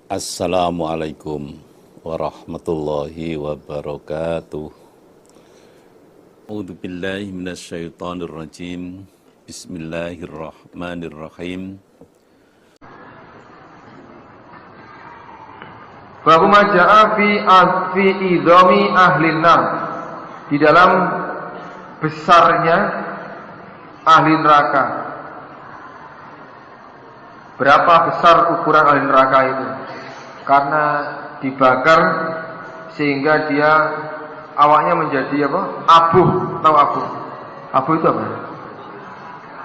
Assalamualaikum warahmatullahi wabarakatuh. A'udzu billahi minasyaitonir rajim. Bismillahirrahmanirrahim. Babu maja'a fi idhami ahlin nar, di dalam besarnya ahli neraka. Berapa besar ukuran ahli neraka itu? Karena dibakar sehingga dia awaknya menjadi apa? Abuh. Tahu abuh? Abuh itu apa?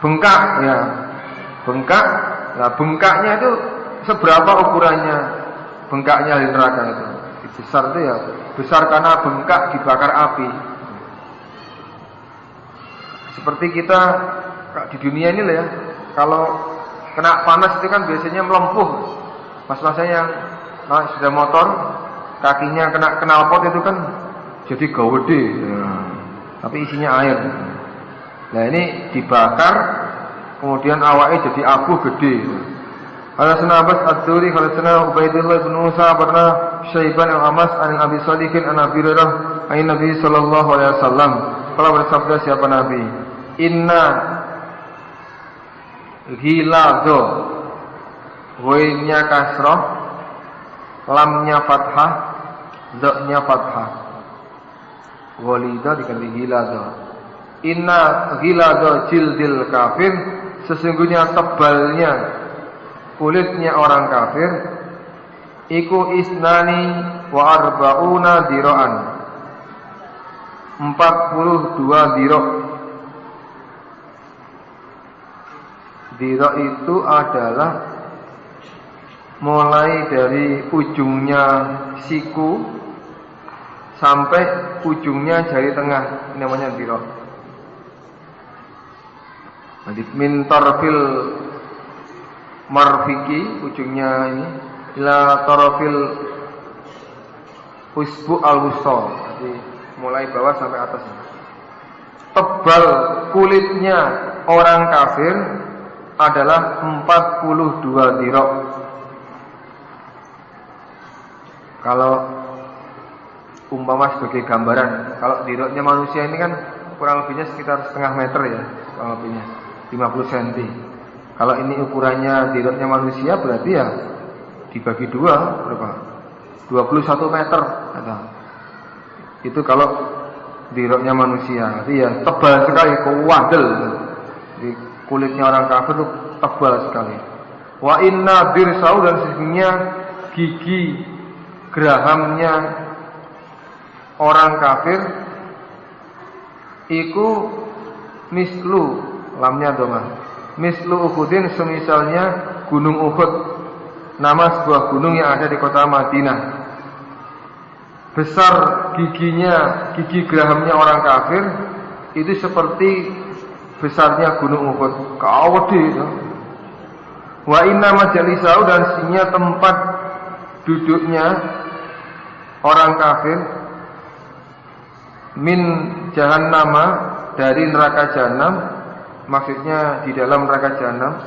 Bengkak, ya. Bengkak. Nah, bengkaknya itu seberapa ukurannya bengkaknya ahli neraka itu? Besar itu ya, besar karena bengkak dibakar api. Seperti kita di dunia ini lah ya, kalau kena panas itu kan biasanya melempuh. Mas-masnya yang sudah motor, kakinya kena knalpot itu kan jadi gawede, ya. Tapi isinya air. Nah ini dibakar, kemudian awalnya jadi abu gede. Hadatsana Abbas Ad-Duri, hadatsana Ubaidillah bin Musa, barna Syaiban al-Amas, an Abi Salihin, an Abi Hurairah, an Nabi sallallahu alaihi wasallam. Kalau bersabda siapa Nabi? Inna ghilado, ghainnya kasrah, lamnya fathah, dzanya fathah. Ghalida diganti ghilado. Inna ghilado jildil kafir, sesungguhnya tebalnya kulitnya orang kafir iku isnani wa arba'una dira'an, 42 dirok. Dirok itu adalah mulai dari ujungnya siku sampai ujungnya jari tengah, ini namanya dirok. Jadi min tarfil marfiki, ujungnya ini, ila tarfil usbu al-wusta, jadi mulai bawah sampai atas. Tebal kulitnya orang kafir adalah 42 dirok. Kalau umpama sebagai gambaran, kalau diroknya manusia ini kan kurang lebihnya sekitar setengah meter ya, kurang lebihnya 50 cm. Kalau ini ukurannya diroknya manusia berarti ya dibagi dua berapa? 21 meter. Itu kalau diroknya manusia. Jadi ya tebal sekali, kuwadel. Jadi kulitnya orang kafir itu tebal sekali. Wa inna birsau, dan sesungguhnya gigi gerahamnya orang kafir iku mislu, lamnya domah, mislu Uhudin, semisalnya gunung Uhud, nama sebuah gunung yang ada di kota Madinah. Besar giginya, gigi gerahamnya orang kafir itu seperti besarnya gunung Uhud, kawede itu. Wa inna majalisau, dan sesungguhnya tempat duduknya orang kafir min jahannama, dari neraka jahanam, maksudnya di dalam neraka jahanam.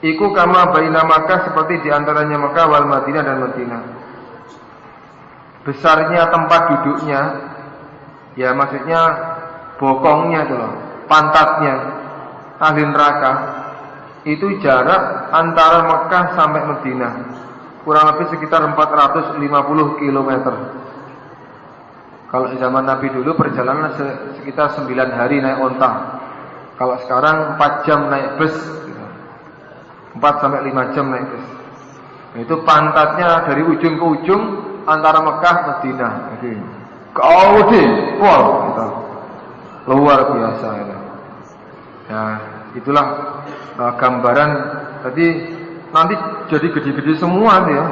Iku kama baina Makkah, seperti di antaranya Makkah wal Madinah dan Madinah. Besarnya tempat duduknya, ya maksudnya bokongnya itu loh, pantatnya ahli neraka, itu jarak antara Makkah sampai Madinah kurang lebih sekitar 450 km. Kalau zaman Nabi dulu perjalanan sekitar 9 hari naik onta. Kalau sekarang 4 jam naik bus, 4 sampai 5 jam naik bus. Nah, itu pantatnya dari ujung ke ujung antara Mekah Madinah. Jadi gede, pol, gitu. Luar biasa itu. Nah, itulah gambaran. Tadi nanti jadi gede-gede semua ya,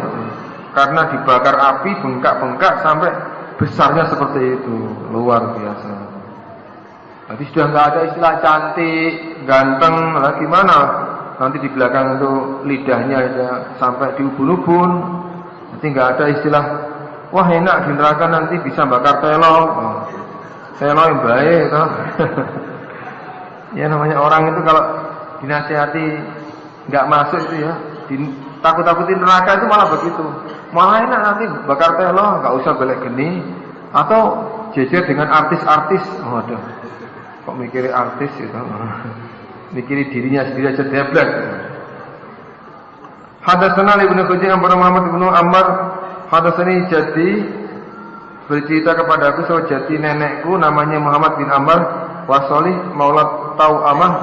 karena dibakar api, bengkak-bengkak sampai besarnya seperti itu, luar biasa. Nanti sudah nggak ada istilah cantik, ganteng, lah gimana? Nanti di belakang itu lidahnya ya, sampai di ubun-ubun. Nanti nggak ada istilah, wah enak di neraka nanti bisa bakar telo. Oh, telo yang baik, toh. Ya namanya orang itu kalau dinasihati nggak masuk itu ya, ditakut-takutin neraka itu malah begitu. Malah enak nanti bakar telo, nggak usah balik geni, atau jejer dengan artis-artis. Waduh, kok mikirin artis gitu, mikirin dirinya sendiri aja deblek. Hadatsana Ibnu Khuzaimah Abu Muhammad Ibnu Ammar, hadatsani jadi bercerita kepada aku bahwa jadi nenekku namanya Muhammad bin Ammar Wasoli Maula Tau'amah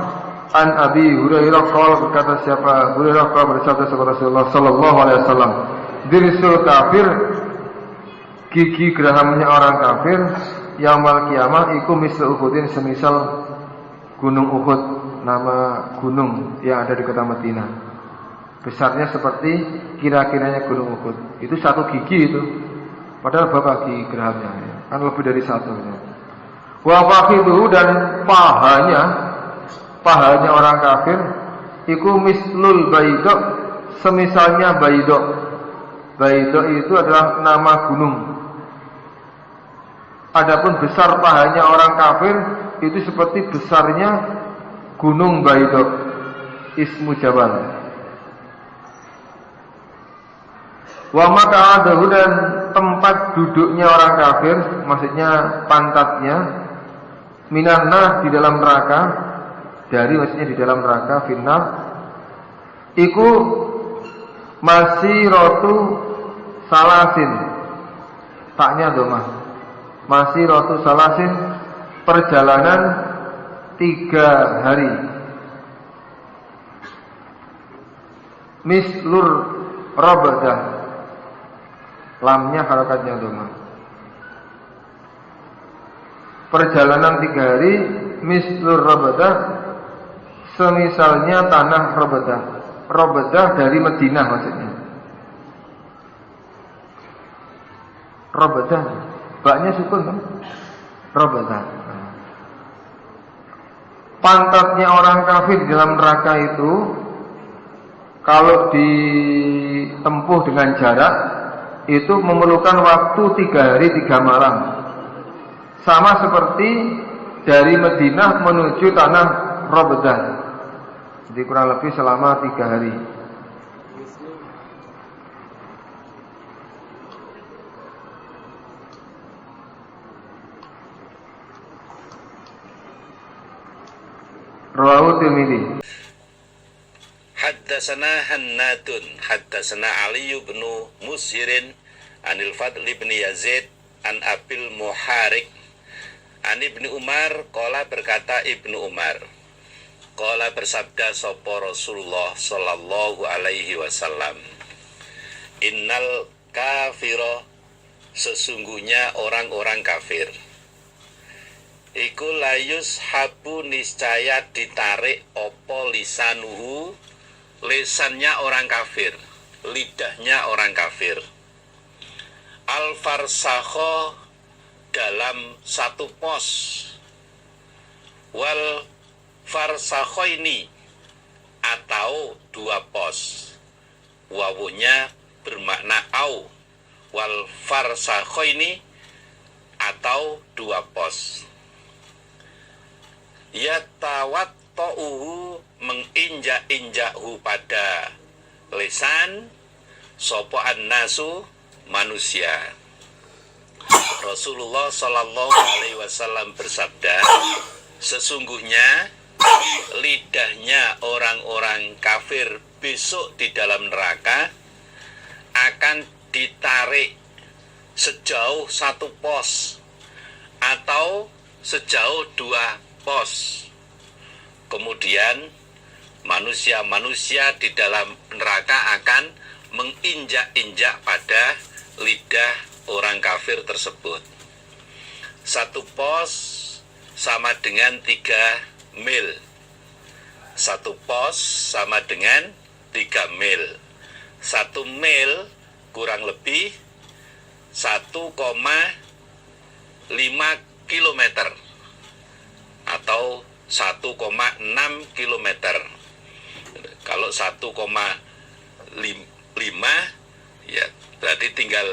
an Abi Hurairah qala, berkata siapa Hurairah qala, bersabda Rasulullah sallallahu alaihi wasallam, dirisul kafir, gigi gerahamnya orang kafir, yaumul kiamah iku mislu Uhudin, semisal gunung Uhud, nama gunung yang ada di kota Madinah. Besarnya seperti kira-kiranya gunung Uhud. Itu satu gigi itu. Padahal berapa gigi gerahamnya? Kan lebih dari satu. Wa faqiduhu, dan pahanya orang kafir iku mislul baidok, semisalnya baidok. Baidok itu adalah nama gunung. Adapun besar pahanya orang kafir itu seperti besarnya gunung Baidok, ismu Jabal. Wa maq'adahu, dan tempat duduknya orang kafir, maksudnya pantatnya, minanna, di dalam neraka, dari maksudnya di dalam neraka, finnar, iku masiratu salasin, taknya domah, masiratu salasin, perjalanan 3 hari. Mislur rabadah, lamnya harokatnya domah. Perjalanan 3 hari, mislur rabadah, semisalnya tanah rabadah. Rabadah dari Madinah maksudnya. Rabadah, baknya sukun kan? Rabadah. Pantatnya orang kafir di dalam neraka itu, kalau ditempuh dengan jarak, itu memerlukan waktu 3 hari 3 malam. Sama seperti dari Madinah menuju tanah Rabadah. Jadi kurang lebih selama 3 hari. Rawahu Tirmidzi. Haddatsana Hannadun, haddatsana Ali bin Mushirin, anil Fadl bin Yazid, an Abil Muharik, an Ibnu Umar, qala, berkata Ibnu Umar, qala, bersabda sapa Rasulullah sallallahu alaihi wasallam, innal kafira, sesungguhnya orang-orang kafir, iku layus habu, niscaya ditarik opo lisanuhu, lisannya orang kafir, lidahnya orang kafir, al-farsakho, dalam 1 pos, wal farsakho ini, atau 2 pos, wawunya bermakna au, wal farsakho ini, atau 2 pos. Yatawat to'uhu, menginjak-injakhu pada lisan, sopo'an nasu, manusia. Rasulullah sallallahu alaihi wasallam bersabda, sesungguhnya lidahnya orang-orang kafir besok di dalam neraka akan ditarik sejauh 1 pos atau sejauh 2 pos. Kemudian manusia-manusia di dalam neraka akan menginjak-injak pada lidah orang kafir tersebut. 1 pos sama dengan 3 mil. 1 pos sama dengan 3 mil. 1 mil kurang lebih 1,5 kilometer atau 1,6 kilometer. Kalau 1,5 ya berarti tinggal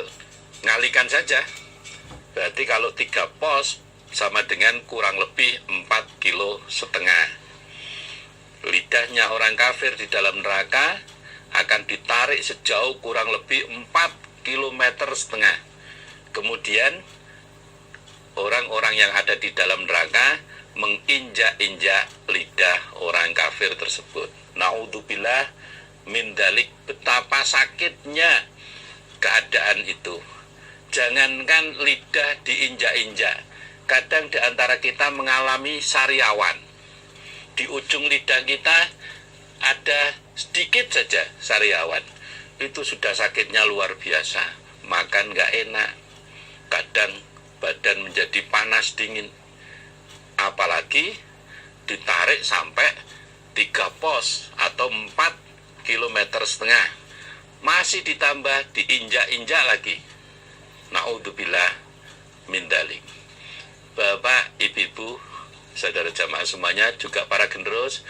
ngalikan saja. Berarti kalau 3 pos sama dengan kurang lebih 4,5 kilo. Lidahnya orang kafir di dalam neraka akan ditarik sejauh kurang lebih 4,5 km. Kemudian orang-orang yang ada di dalam neraka menginjak-injak lidah orang kafir tersebut. Naudzubillah min dzalik, betapa sakitnya keadaan itu. Jangankan lidah diinjak-injak, kadang di antara kita mengalami sariawan. Di ujung lidah kita ada sedikit saja sariawan. Itu sudah sakitnya luar biasa. Makan nggak enak. Kadang badan menjadi panas dingin. Apalagi ditarik sampai 3 pos atau 4,5 km. Masih ditambah diinjak-injak lagi. Naudzubillah min dzalik. Bapak, ibu-ibu, saudara jamaah semuanya, juga para generos,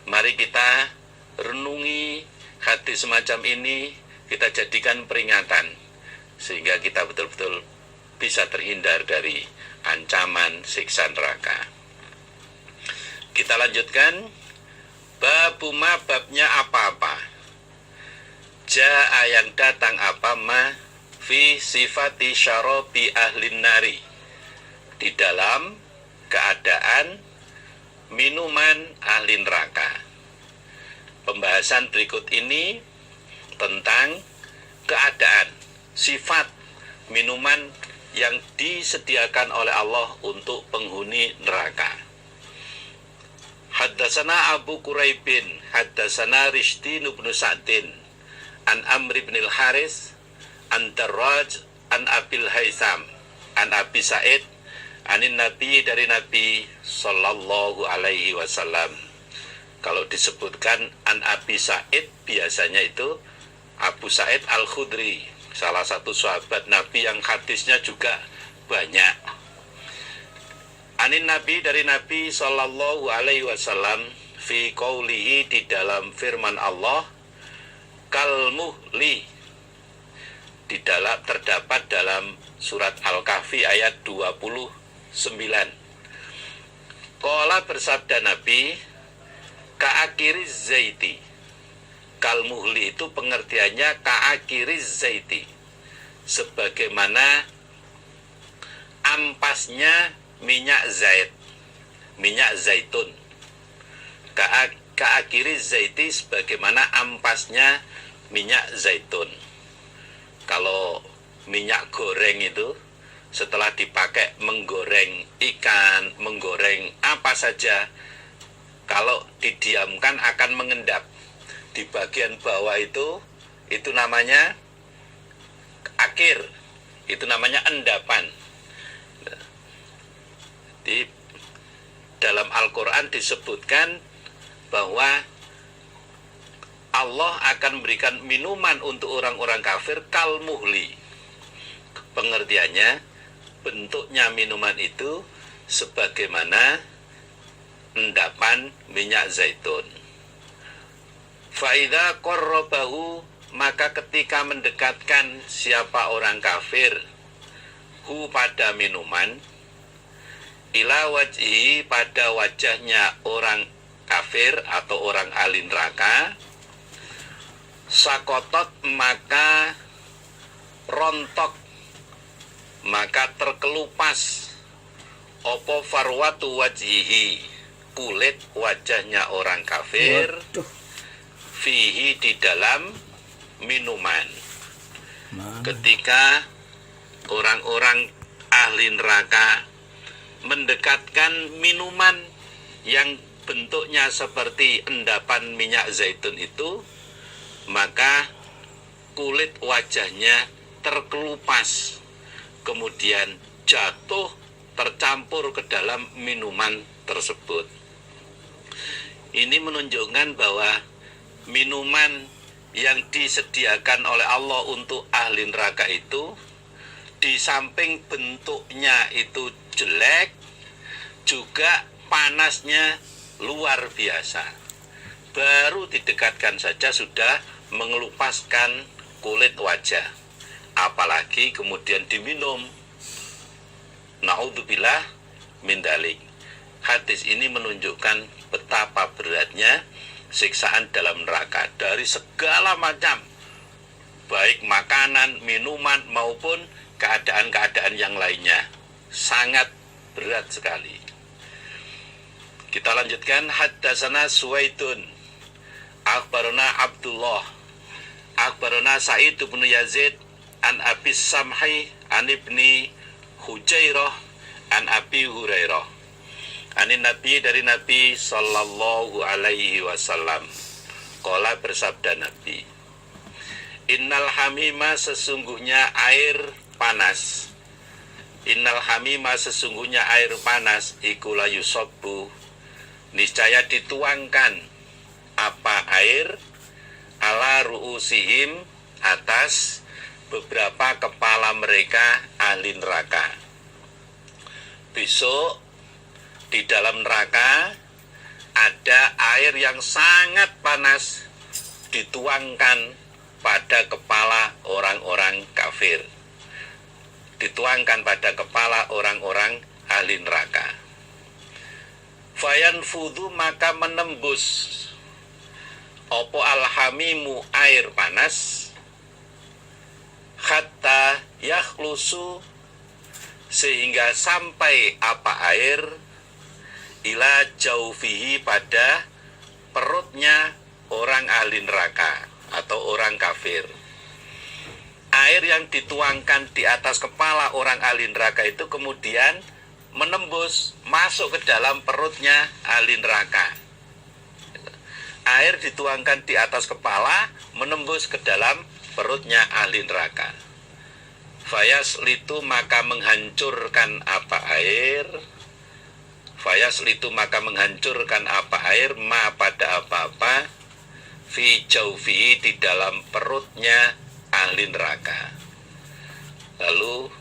mari kita renungi hadis semacam ini, kita jadikan peringatan sehingga kita betul-betul bisa terhindar dari ancaman siksa neraka. Kita lanjutkan. Babuma, babnya apa-apa. Ja'a, yang datang apa, ma fi sifati syarabi ahlin nari, di dalam keadaan minuman ahli neraka. Pembahasan berikut ini tentang keadaan, sifat minuman yang disediakan oleh Allah untuk penghuni neraka. Haddatsana Abu Quraibin, haddatsana Rishdin bin Sa'din, an Amr bin al-Haris, an Darraj, an Abil Haitham, an Abi Sa'id, anin Nabi, dari Nabi sallallahu alaihi wasallam. Kalau disebutkan an Abi Sa'id, biasanya itu Abu Sa'id Al-Khudri, salah satu sahabat Nabi yang hadisnya juga banyak. Anin Nabi, dari Nabi sallallahu alaihi wasallam, fi qaulihi, di dalam firman Allah, kal muhli, di dalam terdapat dalam surat Al-Kahfi ayat 29. Qala, bersabda Nabi, ka'akiriz zaiti. Kal muhli itu pengertiannya ka'akiriz zaiti, sebagaimana ampasnya minyak zaitun. Ka'akiriz zaiti, sebagaimana ampasnya minyak zaitun. Kalau minyak goreng itu setelah dipakai menggoreng ikan, menggoreng apa saja, kalau didiamkan akan mengendap. Di bagian bawah itu namanya akir, itu namanya endapan. Di dalam Al-Quran disebutkan bahwa Allah akan memberikan minuman untuk orang-orang kafir kal muhli. Pengertiannya, bentuknya minuman itu sebagaimana endapan minyak zaitun. Fa'idha qarrabahu, maka ketika mendekatkan siapa orang kafir hu, pada minuman, ila wajhi, pada wajahnya orang kafir atau orang ahli neraka, sakotot, maka rontok, maka terkelupas, opo farwatu wajhihi, kulit wajahnya orang kafir, fihi, di dalam minuman. Ketika orang-orang ahli neraka mendekatkan minuman yang bentuknya seperti endapan minyak zaitun itu, maka kulit wajahnya terkelupas, kemudian jatuh tercampur ke dalam minuman tersebut. Ini menunjukkan bahwa minuman yang disediakan oleh Allah untuk ahli neraka itu, di samping bentuknya itu jelek, juga panasnya luar biasa. Baru didekatkan saja sudah mengelupaskan kulit wajah, apalagi kemudian diminum. Naudzubillah min dzalik. Hadis ini menunjukkan betapa beratnya siksaan dalam neraka dari segala macam, baik makanan, minuman maupun keadaan-keadaan yang lainnya. Sangat berat sekali. Kita lanjutkan. Haddatsana Suwaidun akhbarana Abdullah akhbarana Sa'id bin Yazid an Abi Samhi an Ibni Hujairah an Abi Hurairah anin Nabi, dari Nabi sallallahu alaihi wasallam, qala, bersabda Nabi, innal hamima, sesungguhnya air panas, innal hamima, sesungguhnya air panas, iku la yusabbu, niscaya dituangkan apa air, ala ru'usihim, atas beberapa kepala mereka ahli neraka. Besok di dalam neraka ada air yang sangat panas dituangkan pada kepala orang-orang kafir, dituangkan pada kepala orang-orang ahli neraka. Fayanfudhu, maka menembus opo alhamimu, air panas, hatta yakhlusu, sehingga sampai apa air, ila jaufihi, pada perutnya orang ahli neraka atau orang kafir. Air yang dituangkan di atas kepala orang ahli neraka itu kemudian menembus masuk ke dalam perutnya ahli neraka. Air dituangkan di atas kepala menembus ke dalam perutnya ahli neraka. Fayaslitu, maka menghancurkan apa air, fayaslitu, maka menghancurkan apa air, ma, pada apa-apa, fi jaufi, di dalam perutnya ahli neraka. Lalu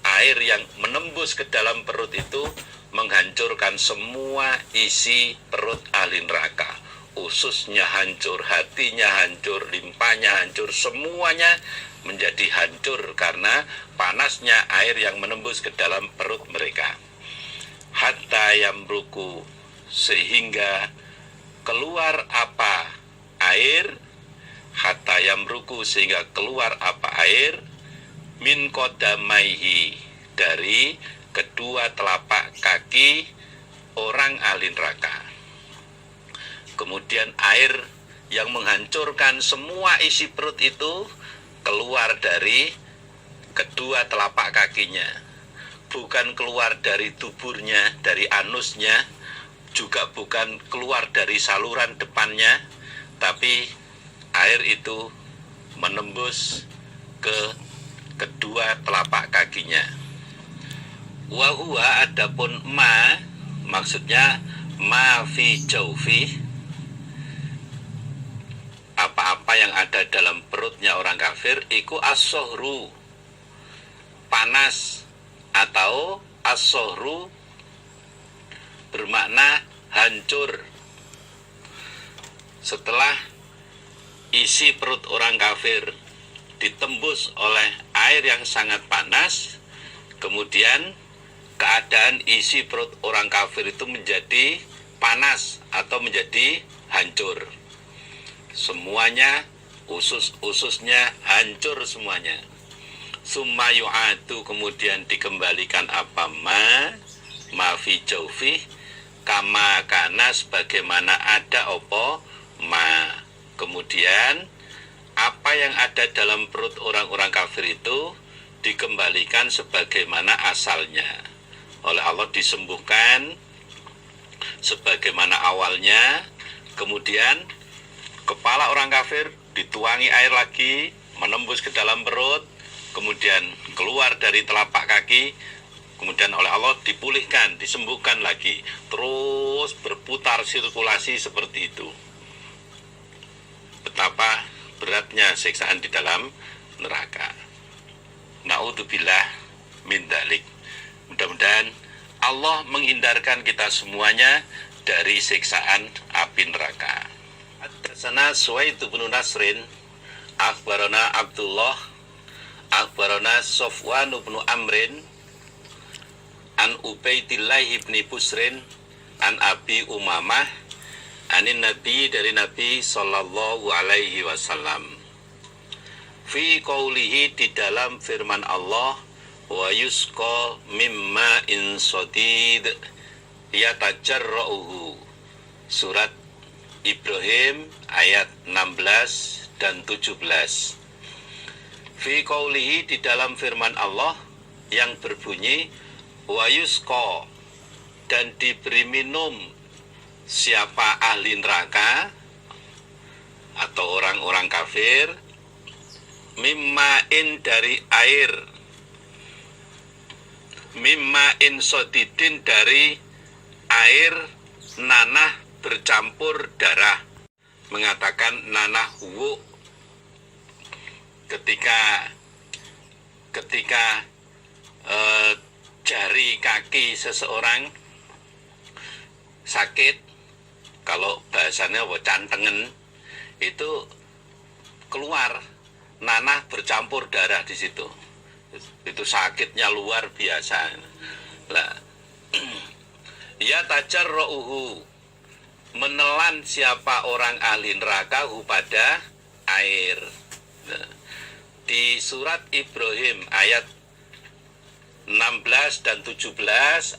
air yang menembus ke dalam perut itu menghancurkan semua isi perut ahli neraka. Ususnya hancur, hatinya hancur, limpahnya hancur, semuanya menjadi hancur karena panasnya air yang menembus ke dalam perut mereka. Hatta yamruku, sehingga keluar apa air, hatta yamruku, sehingga keluar apa air, min qadamaihi, dari kedua telapak kaki orang ahli neraka. Kemudian air yang menghancurkan semua isi perut itu keluar dari kedua telapak kakinya, bukan keluar dari tuburnya, dari anusnya, juga bukan keluar dari saluran depannya, tapi air itu menembus ke kedua telapak kakinya. Wa huwa, adapun ma, maksudnya ma fi jaufi, apa-apa yang ada dalam perutnya orang kafir, iku as-sohru, panas, atau as-sohru bermakna hancur. Setelah isi perut orang kafir ditembus oleh air yang sangat panas, kemudian keadaan isi perut orang kafir itu menjadi panas atau menjadi hancur. Semuanya, usus-ususnya hancur semuanya. Summa yu'atu, kemudian dikembalikan apa ma fi jaufi, kama kana, sebagaimana ada opo ma. Kemudian apa yang ada dalam perut orang-orang kafir itu dikembalikan sebagaimana asalnya. Oleh Allah disembuhkan sebagaimana awalnya. Kemudian kepala orang kafir dituangi air lagi, menembus ke dalam perut, kemudian keluar dari telapak kaki, kemudian oleh Allah dipulihkan, disembuhkan lagi, terus berputar sirkulasi seperti itu. Betapa beratnya siksaan di dalam neraka. Na'udzubillah min dzalik. Mudah-mudahan Allah menghindarkan kita semuanya dari siksaan api neraka. Haddatsana Suwaid bin Nasrin akhbarana Abdullah akhbarana Sofwan bin Amrin an Ubaidillah bin Busrin an Abi Umamah Anin Nabi, dari Nabi sallallahu alaihi wasallam, fi qaulihi, di dalam firman Allah, wa yusqa mimma in sadid yatajarra'uhu, surat Ibrahim ayat 16 dan 17. Fi qaulihi, di dalam firman Allah yang berbunyi wa yusqa, dan diberi minum siapa ahli neraka atau orang-orang kafir, mimmain, dari air, mimmain sodidin, dari air nanah bercampur darah. Mengatakan nanah wu, ketika jari kaki seseorang sakit, kalau bahasanya cantengen, itu keluar nanah bercampur darah di situ. Itu sakitnya luar biasa. Lah, ya tajarruhu, menelan siapa orang ahli neraka pada air. Nah, di surat Ibrahim ayat 16 dan 17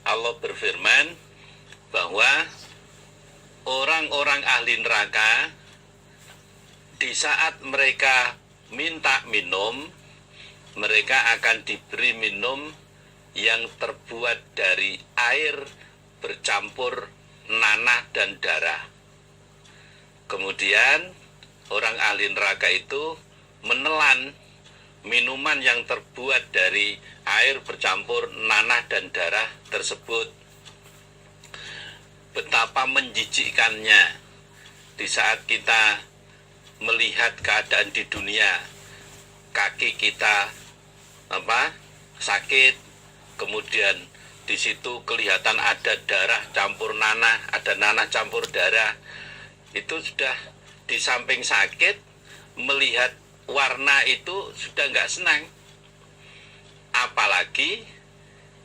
Allah berfirman bahwa orang-orang ahli neraka di saat mereka minta minum, mereka akan diberi minum yang terbuat dari air bercampur nanah dan darah. Kemudian orang ahli neraka itu menelan minuman yang terbuat dari air bercampur nanah dan darah tersebut. Betapa menjijikkannya di saat kita melihat keadaan di dunia, kaki kita sakit, kemudian di situ kelihatan ada darah campur nanah, ada nanah campur darah. Itu sudah di samping sakit, melihat warna itu sudah nggak senang. Apalagi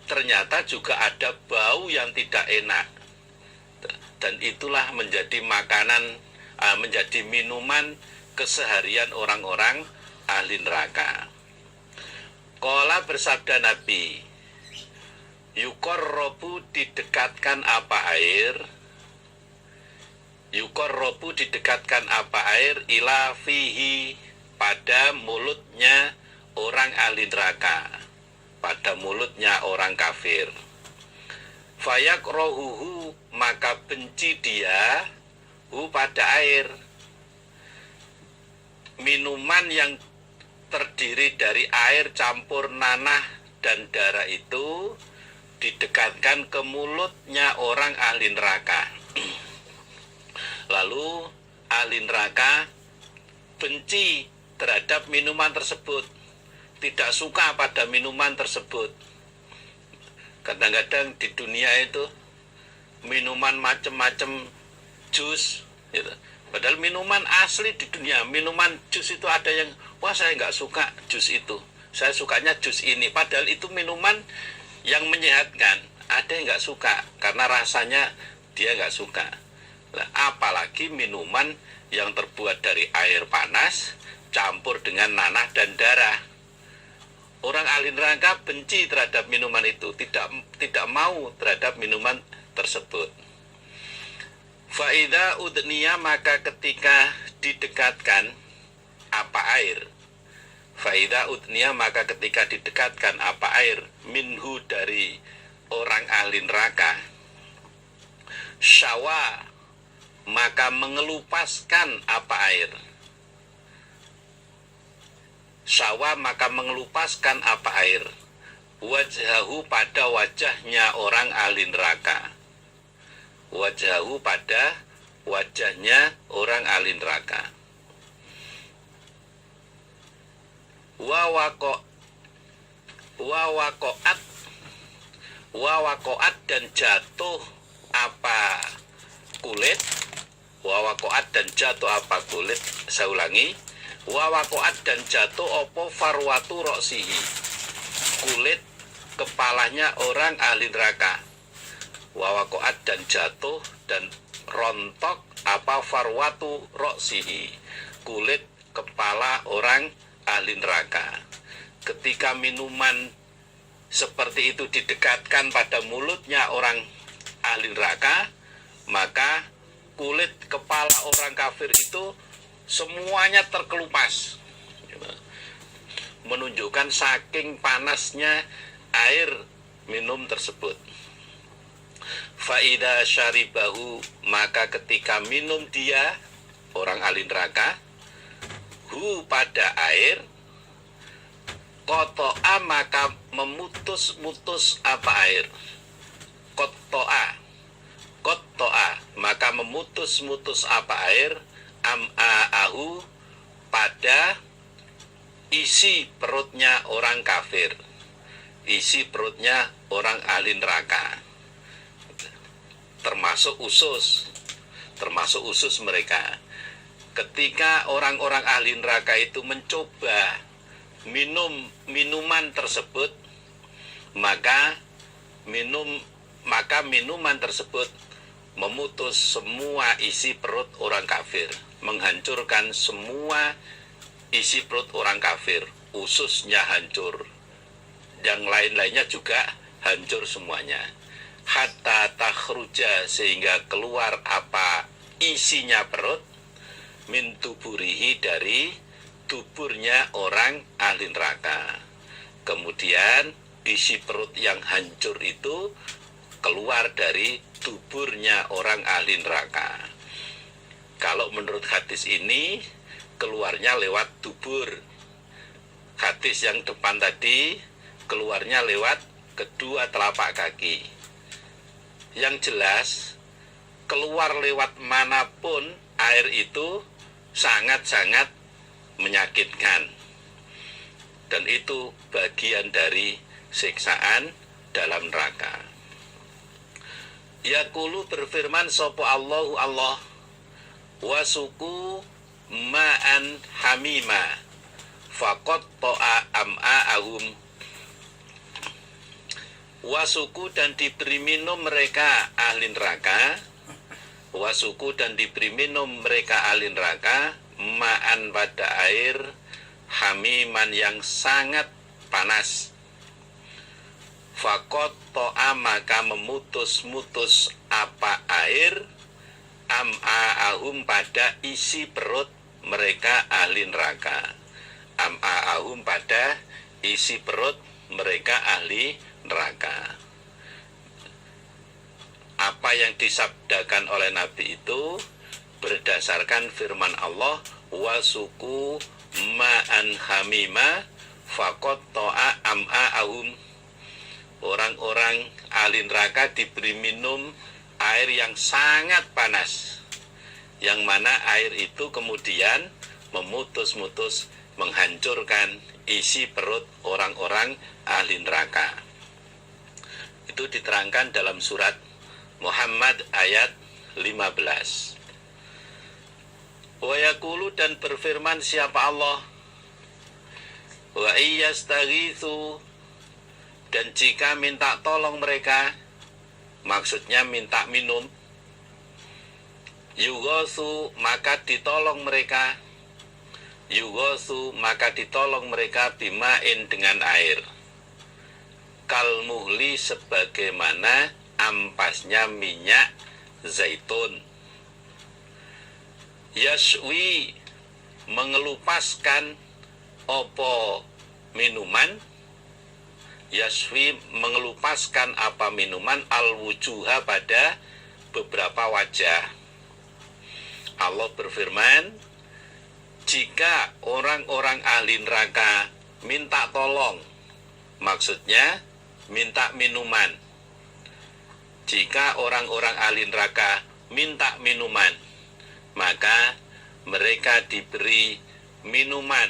ternyata juga ada bau yang tidak enak. Dan itulah menjadi makanan, menjadi minuman keseharian orang-orang ahli neraka. Qala, bersabda Nabi, yuqarrabu, didekatkan apa air, yuqarrabu, didekatkan apa air, ila fihi, pada mulutnya orang ahli neraka, pada mulutnya orang kafir. Fayakrahuhu, maka benci dia pada air. Minuman yang terdiri dari air campur nanah dan darah itu didekatkan ke mulutnya orang ahli neraka. Lalu ahli neraka benci terhadap minuman tersebut, tidak suka pada minuman tersebut. Kadang-kadang di dunia itu minuman macam-macam jus gitu. Padahal minuman asli di dunia, minuman jus itu ada yang, wah saya nggak suka jus itu, saya sukanya jus ini. Padahal itu minuman yang menyehatkan. Ada yang nggak suka karena rasanya dia nggak suka. Nah, apalagi minuman yang terbuat dari air panas campur dengan nanah dan darah. Orang ahli neraka benci terhadap minuman itu, tidak mau terhadap minuman tersebut. Fa'idha udniya, maka ketika didekatkan apa air, fa'idha udniya, maka ketika didekatkan apa air, minhu, dari orang ahli neraka, syawa, maka mengelupaskan apa air, syawa, maka mengelupaskan apa air, wajhahu, pada wajahnya orang ahli neraka, wajhahu, pada wajahnya orang ahli neraka. Wawakoat, dan jatuh apa kulit, wawakoat, dan jatuh apa kulit, saya ulangi, wawakoat, dan jatuh opo farwatu roksihi, kulit kepalanya orang ahli neraka. Wawakoat, dan jatuh dan rontok apa farwatu roksihi, kulit kepala orang ahli neraka. Ketika minuman seperti itu didekatkan pada mulutnya orang ahli neraka, maka kulit kepala orang kafir itu semuanya terkelupas, menunjukkan saking panasnya air minum tersebut. Faida syaribahu, maka ketika minum dia orang ahli neraka hu pada air, kotoa maka memutus-mutus apa air, kotoa maka memutus-mutus apa air, am'a'ahu pada isi perutnya orang kafir, isi perutnya orang ahli neraka, termasuk usus mereka. Ketika orang-orang ahli neraka itu mencoba minum minuman tersebut, maka minuman tersebut memutus semua isi perut orang kafir, menghancurkan semua isi perut orang kafir, ususnya hancur, yang lain-lainnya juga hancur semuanya. Hatta takhruja, sehingga keluar apa isinya perut, min tuburihi, dari tuburnya orang ahli neraka. Kemudian isi perut yang hancur itu keluar dari tuburnya orang ahli neraka. Kalau menurut hadis ini keluarnya lewat tubur. Hadis yang depan tadi keluarnya lewat kedua telapak kaki. Yang jelas keluar lewat manapun air itu sangat-sangat menyakitkan, dan itu bagian dari siksaan dalam neraka. Yaqulu, berfirman sapa Allahu Allah, wasuku ma'an hamima faqat ta'a am'a'ahum, wasuku, dan diberi minum mereka ahli neraka, wasuku, dan diberi minum mereka ahli neraka, ma'an pada air, hamiman yang sangat panas, faqat ta'a maka memutus-mutus apa air, am'a'ahum pada isi perut mereka ahli neraka, am'a'ahum pada isi perut mereka ahli neraka. Apa yang disabdakan oleh Nabi itu berdasarkan firman Allah, wasuku ma'an hamima faqat ta'a am'a'ahum. Orang-orang ahli neraka diberi minum air yang sangat panas, yang mana air itu kemudian memutus-mutus, menghancurkan isi perut orang-orang ahli neraka. Itu diterangkan dalam surat Muhammad ayat 15. Wa yaqulu, dan berfirman siapa Allah, wa iyastaghitsu, dan jika minta tolong mereka, maksudnya minta minum, yughasu maka ditolong mereka, yughasu maka ditolong mereka, bimain dengan air, kalmuhli sebagaimana ampasnya minyak zaitun, yaswi mengelupaskan opo minuman, yaswi mengelupaskan apa minuman, al-wujuha pada beberapa wajah. Allah berfirman, jika orang-orang ahli neraka minta tolong, maksudnya minta minuman. Jika orang-orang ahli neraka minta minuman, maka mereka diberi minuman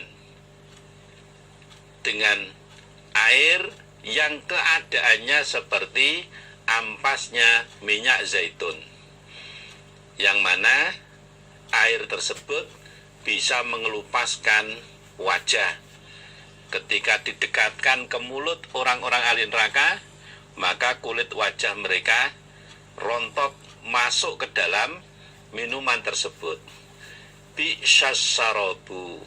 dengan air yang keadaannya seperti ampasnya minyak zaitun, yang mana air tersebut bisa mengelupaskan wajah. Ketika didekatkan ke mulut orang-orang ahli neraka, maka kulit wajah mereka rontok masuk ke dalam minuman tersebut. Bi'syas syarabu,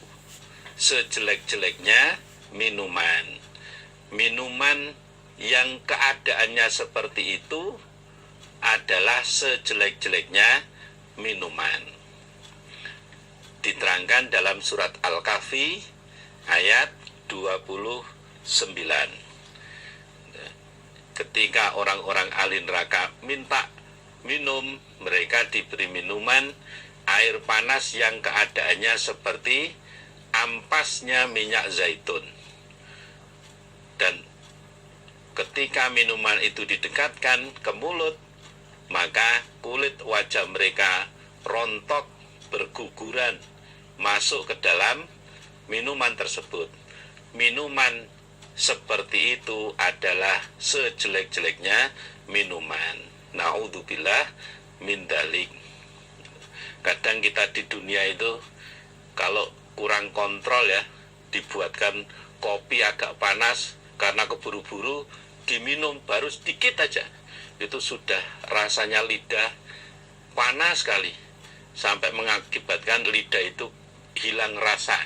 sejelek-jeleknya minuman. Minuman yang keadaannya seperti itu adalah sejelek-jeleknya minuman. Diterangkan dalam surat Al-Kahfi ayat 29. Ketika orang-orang ahli neraka minta minum, mereka diberi minuman air panas yang keadaannya seperti ampasnya minyak zaitun. Dan ketika minuman itu didekatkan ke mulut, maka kulit wajah mereka rontok, berguguran, masuk ke dalam minuman tersebut. Minuman seperti itu adalah sejelek-jeleknya minuman. Na'udzubillah min dzalik. Kadang kita di dunia itu kalau kurang kontrol ya, dibuatkan kopi agak panas, karena keburu-buru diminum baru sedikit aja, itu sudah rasanya lidah panas sekali, sampai mengakibatkan lidah itu hilang rasa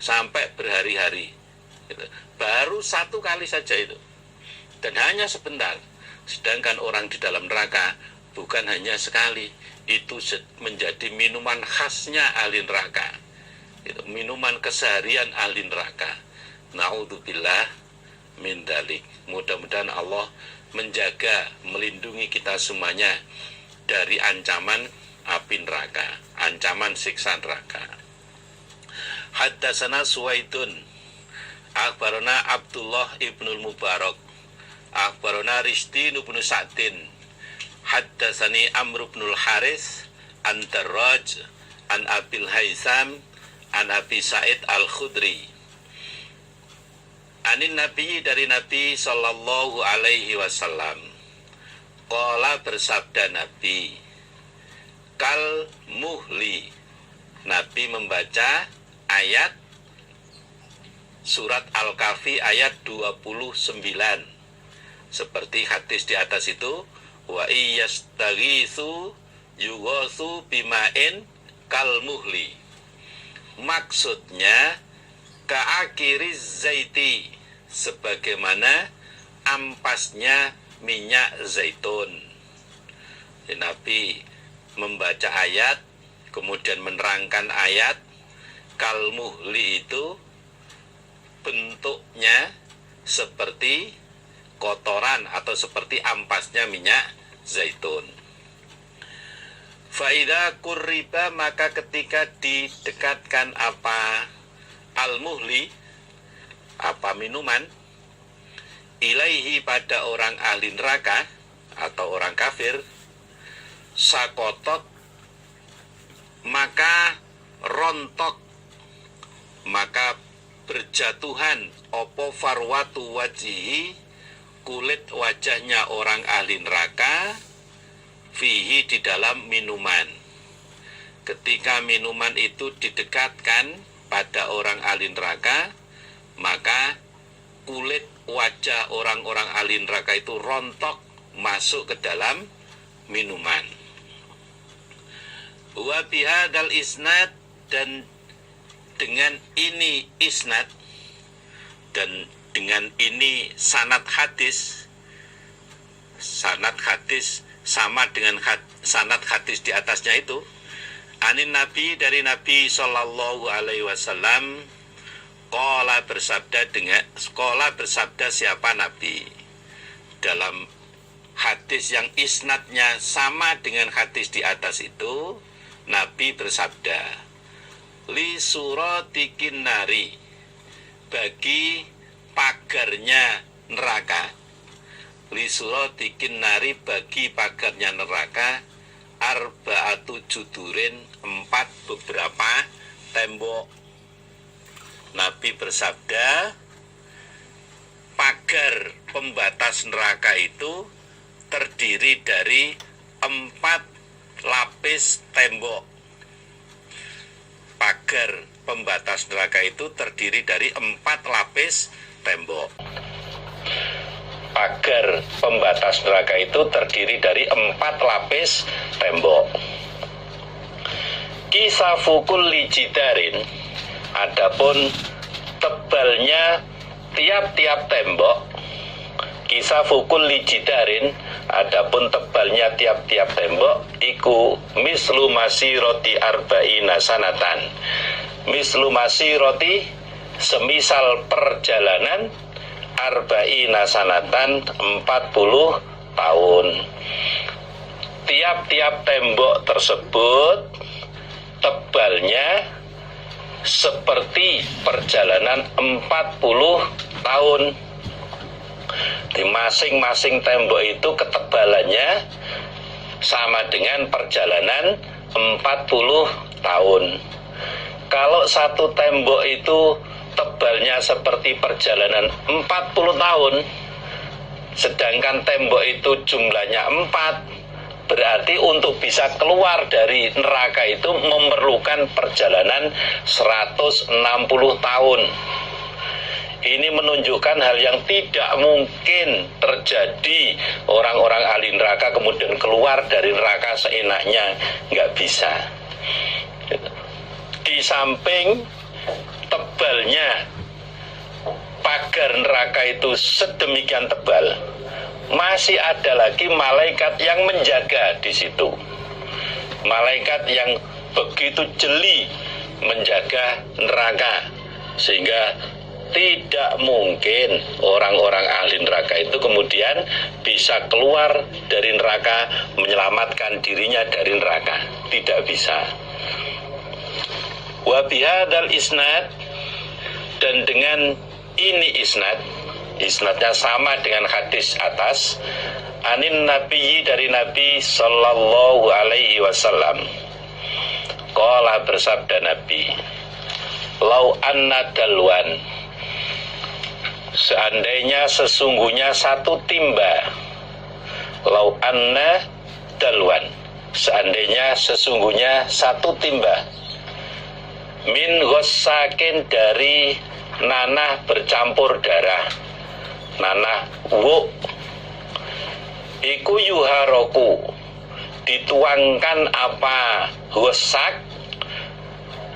sampai berhari-hari. Baru satu kali saja itu, dan hanya sebentar. Sedangkan orang di dalam neraka bukan hanya sekali, itu menjadi minuman khasnya ahli neraka, itu minuman keseharian ahli neraka. Na'udzubillah min dzalik. Mudah-mudahan Allah menjaga, melindungi kita semuanya dari ancaman api neraka, ancaman siksa neraka. Haddatsana Suwaidun akhbarana Abdullah ibnul Mubarak akhbarana Rishdin ibnu Sa'din haddatsani Amr ibnul Haris an Darraj an Abil Haisam an Abi Sa'id al-Khudri anin Nabi, dari Nabi sallallahu alaihi wasallam. Qala, bersabda Nabi, kal muhli, Nabi membaca ayat surat Al-Kahfi ayat 29 seperti hadis di atas itu, wa iyastaghitsu yughatsu bima'in kal muhli. Maksudnya ka'akiriz zaiti, sebagaimana ampasnya minyak zaitun. Nabi membaca ayat, kemudian menerangkan ayat. Kal muhli itu bentuknya seperti kotoran atau seperti ampasnya minyak zaitun. Faida kurriba, maka ketika didekatkan apa al-muhli, apa minuman, ilaihi, pada orang ahli neraka atau orang kafir, sakotot, maka rontok, maka berjatuhan opo farwatu wajihi, kulit wajahnya orang ahli neraka, fihi, di dalam minuman. Ketika minuman itu didekatkan pada orang ahli neraka, maka kulit wajah orang-orang ahli neraka itu rontok masuk ke dalam minuman. Wa bihadzal isnad, dan dengan ini isnad, dan dengan ini sanad hadis. Sanad hadis sama dengan sanad hadis di atasnya itu. Anin Nabi, dari Nabi sallallahu alaihi wasallam. Qala, bersabda siapa Nabi? Dalam hadis yang isnadnya sama dengan hadis di atas itu, Nabi bersabda, li suratikin nari, bagi pagarnya neraka, li suratikin nari, bagi pagarnya neraka, arba'atu judurin, 4 beberapa tembok. Nabi bersabda, pagar pembatas neraka itu terdiri dari 4 lapis tembok. Pagar pembatas neraka itu terdiri dari 4 lapis tembok. Pagar pembatas neraka itu terdiri dari 4 lapis tembok. Kisafu kulli jidarin, adapun tebalnya tiap-tiap tembok. Kisafu kulli jidarin, adapun tebalnya tiap-tiap tembok, iku mislu masiroti arba'ina sanatan. Mislu masiroti, semisal perjalanan, arba'ina sanatan, 40 tahun. Tiap-tiap tembok tersebut tebalnya seperti perjalanan 40 tahun. Di masing-masing tembok itu ketebalannya sama dengan perjalanan 40 tahun. Kalau satu tembok itu tebalnya seperti perjalanan 40 tahun, sedangkan tembok itu jumlahnya 4, berarti untuk bisa keluar dari neraka itu memerlukan perjalanan 160 tahun. Ini menunjukkan hal yang tidak mungkin terjadi. Orang-orang ahli neraka kemudian keluar dari neraka seenaknya, nggak bisa. Di samping tebalnya pagar neraka itu sedemikian tebal, masih ada lagi malaikat yang menjaga di situ. Malaikat yang begitu jeli menjaga neraka, sehingga tidak mungkin orang-orang ahli neraka itu kemudian bisa keluar dari neraka, menyelamatkan dirinya dari neraka. Tidak bisa. Wa bihadzal isnad, dan dengan ini isnadnya sama dengan hadis atas, anin nabiyyi, dari Nabi sallallahu alaihi wasallam. Qala, bersabda Nabi, lau anna dalwan, seandainya sesungguhnya satu timba. Lau anna dalwan, seandainya sesungguhnya satu timba. Min ghassakin, dari nanah bercampur darah, nanah wuk. Iku yuharoku, dituangkan apa ghassak,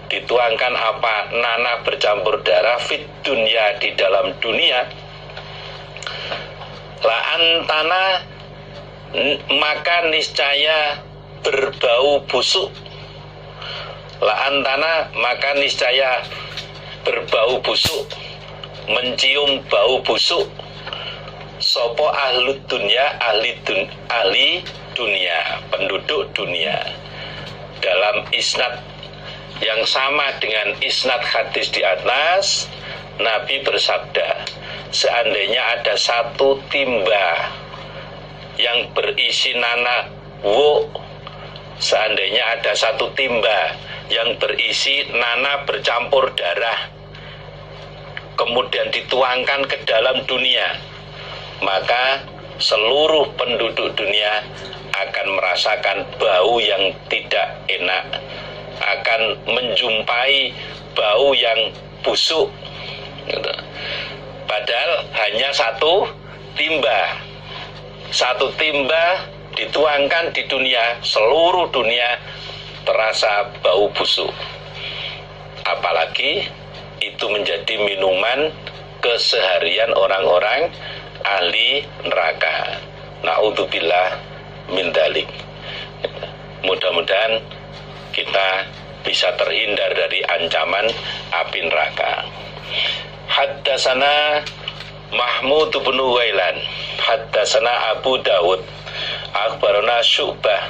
dituangkan apa nanah bercampur darah, fit dunya, di dalam dunia. La antana, maka niscaya berbau busuk. La antana, maka niscaya berbau busuk, mencium bau busuk. Sopo ahlu dunya, ahli dunia, penduduk dunia. Dalam isnad yang sama dengan isnad hadis di atas, Nabi bersabda, seandainya ada satu timba yang berisi nanah wuk, seandainya ada satu timba yang berisi nanah bercampur darah, kemudian dituangkan ke dalam dunia, maka seluruh penduduk dunia akan merasakan bau yang tidak enak, akan menjumpai bau yang busuk. Padahal hanya satu timba. Satu timba dituangkan di dunia, seluruh dunia terasa bau busuk. Apalagi itu menjadi minuman keseharian orang-orang ahli neraka. Na'udzubillah min dzalik. Mudah-mudahan kita bisa terhindar dari ancaman api neraka. Haddasana Mahmud bin Wailan, haddasana Abu Dawud, akhbarana Syu'bah,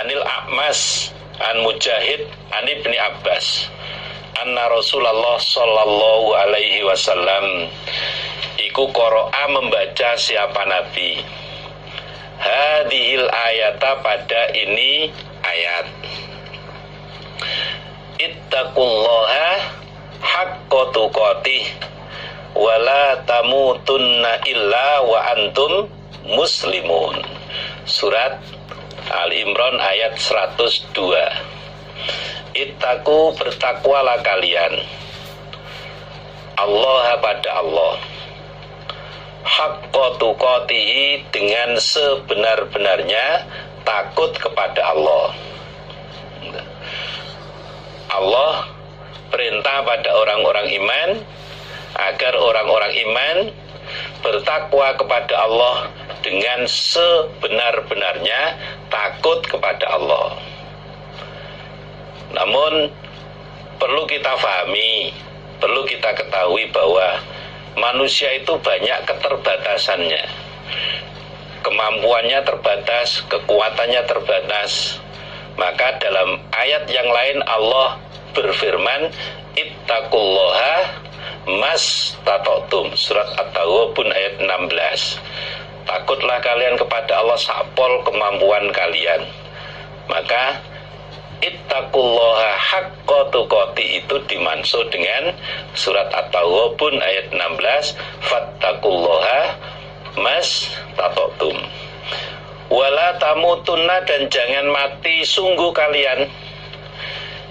anil A'mas, an Mujahid, an Ibni Abbas, anna Rasulullah sallallahu alaihi wasallam iku qara'a, membaca siapa Nabi, hadhil ayata, pada ini ayat, ittaqullaha haqqa tuqatih wala tamutunna illa wa antum muslimun. Surat Al-Imran ayat 102. Ittaku, bertakwalah kalian, Allah, pada Allah, haqqa tuqatihi, dengan sebenar-benarnya takut kepada Allah. Allah perintah pada orang-orang iman agar orang-orang iman bertakwa kepada Allah dengan sebenar-benarnya takut kepada Allah. Namun perlu kita fahami, perlu kita ketahui bahwa manusia itu banyak keterbatasannya. Kemampuannya terbatas, kekuatannya terbatas. Maka dalam ayat yang lain Allah berfirman, ittaqullaha mastata'tum, surat At-Taghabun ayat 16. Takutlah kalian kepada Allah sapol kemampuan kalian. Maka ittaqullaha haqqa tuqati itu dimaksud dengan surat At-Taghabun ayat 16, fattaqullaha mastata'tum. Wala tamutunna, dan jangan mati sungguh kalian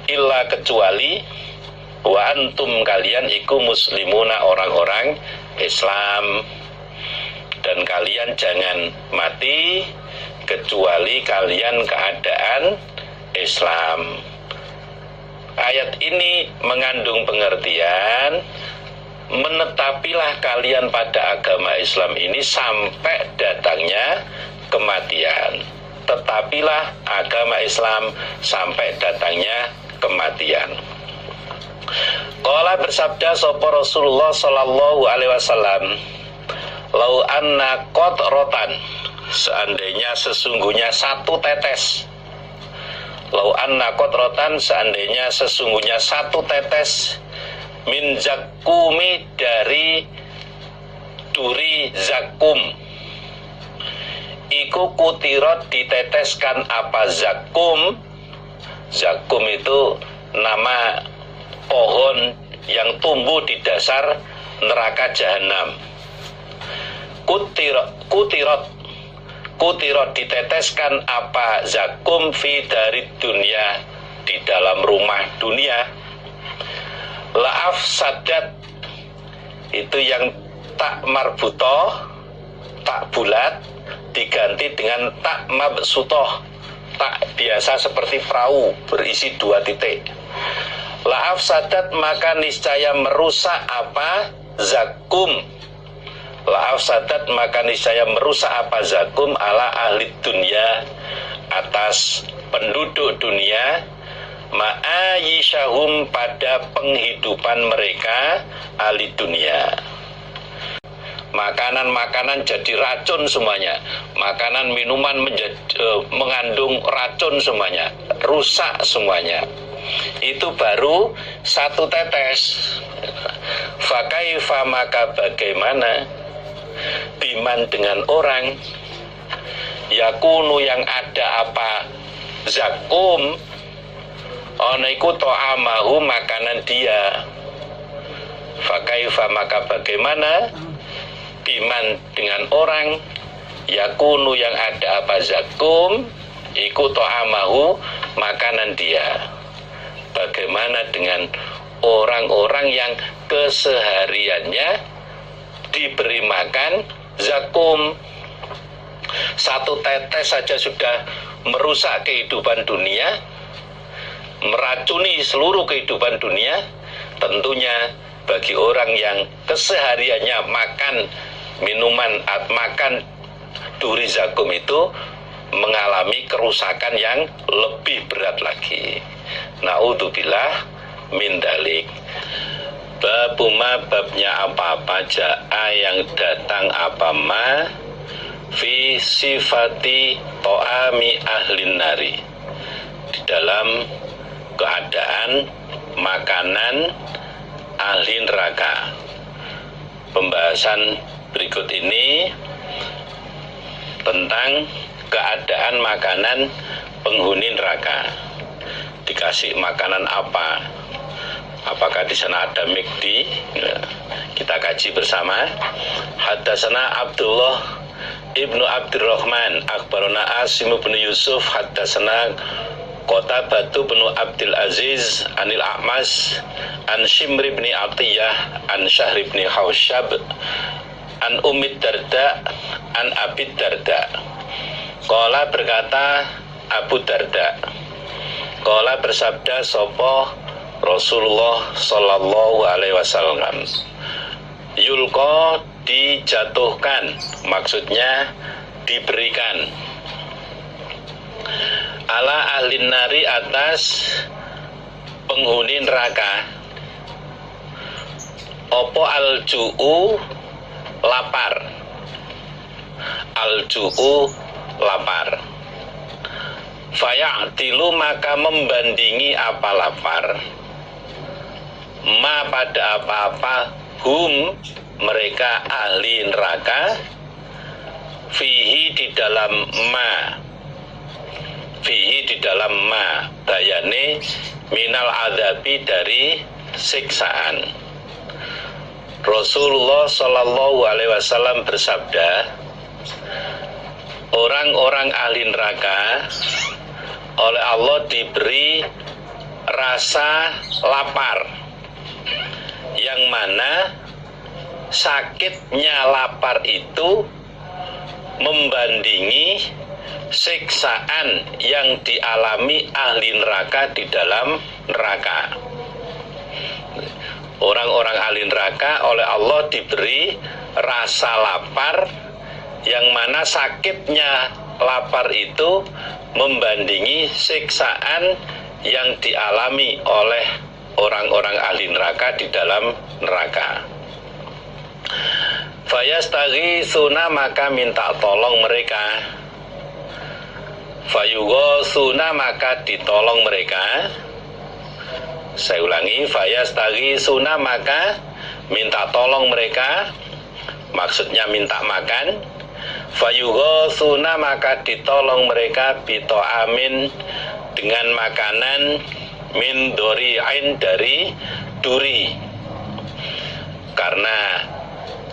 illa kecuali wa antum kalian iku muslimuna, orang-orang Islam. Dan kalian jangan mati kecuali kalian keadaan Islam. Ayat ini mengandung pengertian menetapilah kalian pada agama Islam ini sampai datangnya kematian. Tetapilah agama Islam sampai datangnya kematian. Qala bersabda sapa Rasulullah sallallahu alaihi wasallam, lau anna qatratan, seandainya sesungguhnya satu tetes. Lau anna qatratan, seandainya sesungguhnya satu tetes min zakumi, dari duri zakum, iku kutirot, diteteskan apa zakum. Zakum itu nama pohon yang tumbuh di dasar neraka jahanam. Kutirot diteteskan apa zakum fi dari dunia, di dalam rumah dunia. Laaf sadat, itu yang tak marbutoh, tak bulat, diganti dengan tak mabsutoh, tak biasa seperti perahu berisi 2 titik. Laaf sadat, maka niscaya merusak apa zakum. Laaf sadat, maka niscaya merusak apa zakum ala ahli dunia, atas penduduk dunia, ma'ayishahum, pada penghidupan mereka ahli dunia. Makanan-makanan jadi racun semuanya, makanan minuman mengandung racun semuanya, rusak semuanya. Itu baru satu tetes. Fakaifa, maka bagaimana biman dengan orang yakunu, yang ada apa zakum, ana iku ta'amahu, makanan dia. Fakaifa, maka bagaimana biman dengan orang yakunu, yang ada apa zakum, iku ta'amahu, makanan dia. Bagaimana dengan orang-orang yang kesehariannya diberi makan zakum. Satu tetes saja sudah merusak kehidupan dunia, meracuni seluruh kehidupan dunia. Tentunya bagi orang yang kesehariannya makan minuman, makan duri zakum, itu mengalami kerusakan yang lebih berat lagi. Naudzubillah min dalik. Babuma, babnya apa-apa ja'a yang datang apa ma fi sifati to'ami ahlin nari, di dalam keadaan makanan ahli neraka. Pembahasan berikut ini tentang keadaan makanan penghuni neraka. Dikasih makanan apa? Apakah di sana ada McD? Kita kaji bersama. Haddatsana Abdullah ibnu Abdurrahman akhbarana Asim bin Yusuf haddatsana Qatabah bin Abdul Aziz anil A'mas an Shimr bin Atiyah an Syahr bin Hausyab an Ummi Darda an Abi Darda. Qala, berkata Abu Darda, qala bersabda sapa Rasulullah Sallallahu Alaihi Wasallam. Yulqa dijatuhkan, maksudnya diberikan. Ala ahlin nari, atas penghuni neraka. Opo al-ju'u, lapar. Al-ju'u, lapar. Faya'tilu, maka membandingi apa lapar. Ma, pada apa-apa, hum, mereka ahli neraka. Fihi, di dalam ma. Fihi, di dalam ma. Bayane minal adabi, dari siksaan. Rasulullah Shallallahu Alaihi Wasallam bersabda, orang-orang ahli neraka oleh Allah diberi rasa lapar, yang mana sakitnya lapar itu membandingi siksaan yang dialami ahli neraka di dalam neraka. Orang-orang ahli neraka oleh Allah diberi rasa lapar, yang mana sakitnya lapar itu membandingi siksaan yang dialami oleh orang-orang ahli neraka di dalam neraka. Fayastaghisuna, maka minta tolong mereka. Fayughasuna, maka ditolong mereka. Saya ulangi, fayastaghisuna, maka minta tolong mereka, maksudnya minta makan. Fayughasuna, maka ditolong mereka, bito'amin, dengan makanan, min dori'ain, dari duri. Karena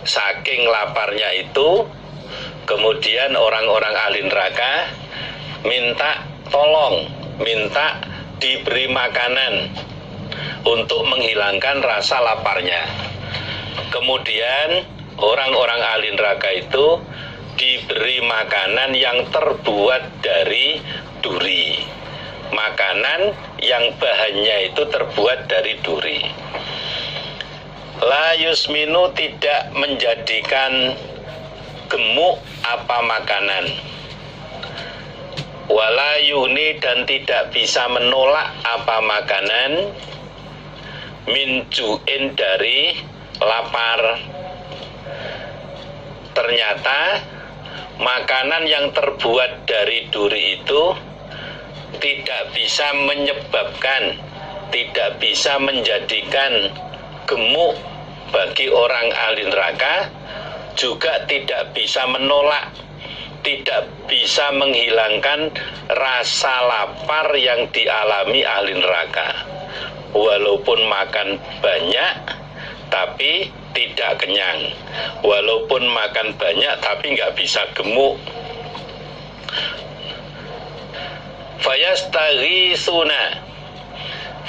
saking laparnya itu, kemudian orang-orang ahli neraka minta tolong, minta diberi makanan untuk menghilangkan rasa laparnya. Kemudian orang-orang ahli neraka itu diberi makanan yang terbuat dari duri, makanan yang bahannya itu terbuat dari duri. La yusminu, tidak menjadikan gemuk apa makanan. Wala yuni, dan tidak bisa menolak apa makanan. Min ju'in, dari lapar. Ternyata makanan yang terbuat dari duri itu tidak bisa menyebabkan, tidak bisa menjadikan gemuk bagi orang ahli neraka, juga tidak bisa menolak, tidak bisa menghilangkan rasa lapar yang dialami ahli neraka. Walaupun makan banyak tapi tidak kenyang, walaupun makan banyak tapi nggak bisa gemuk.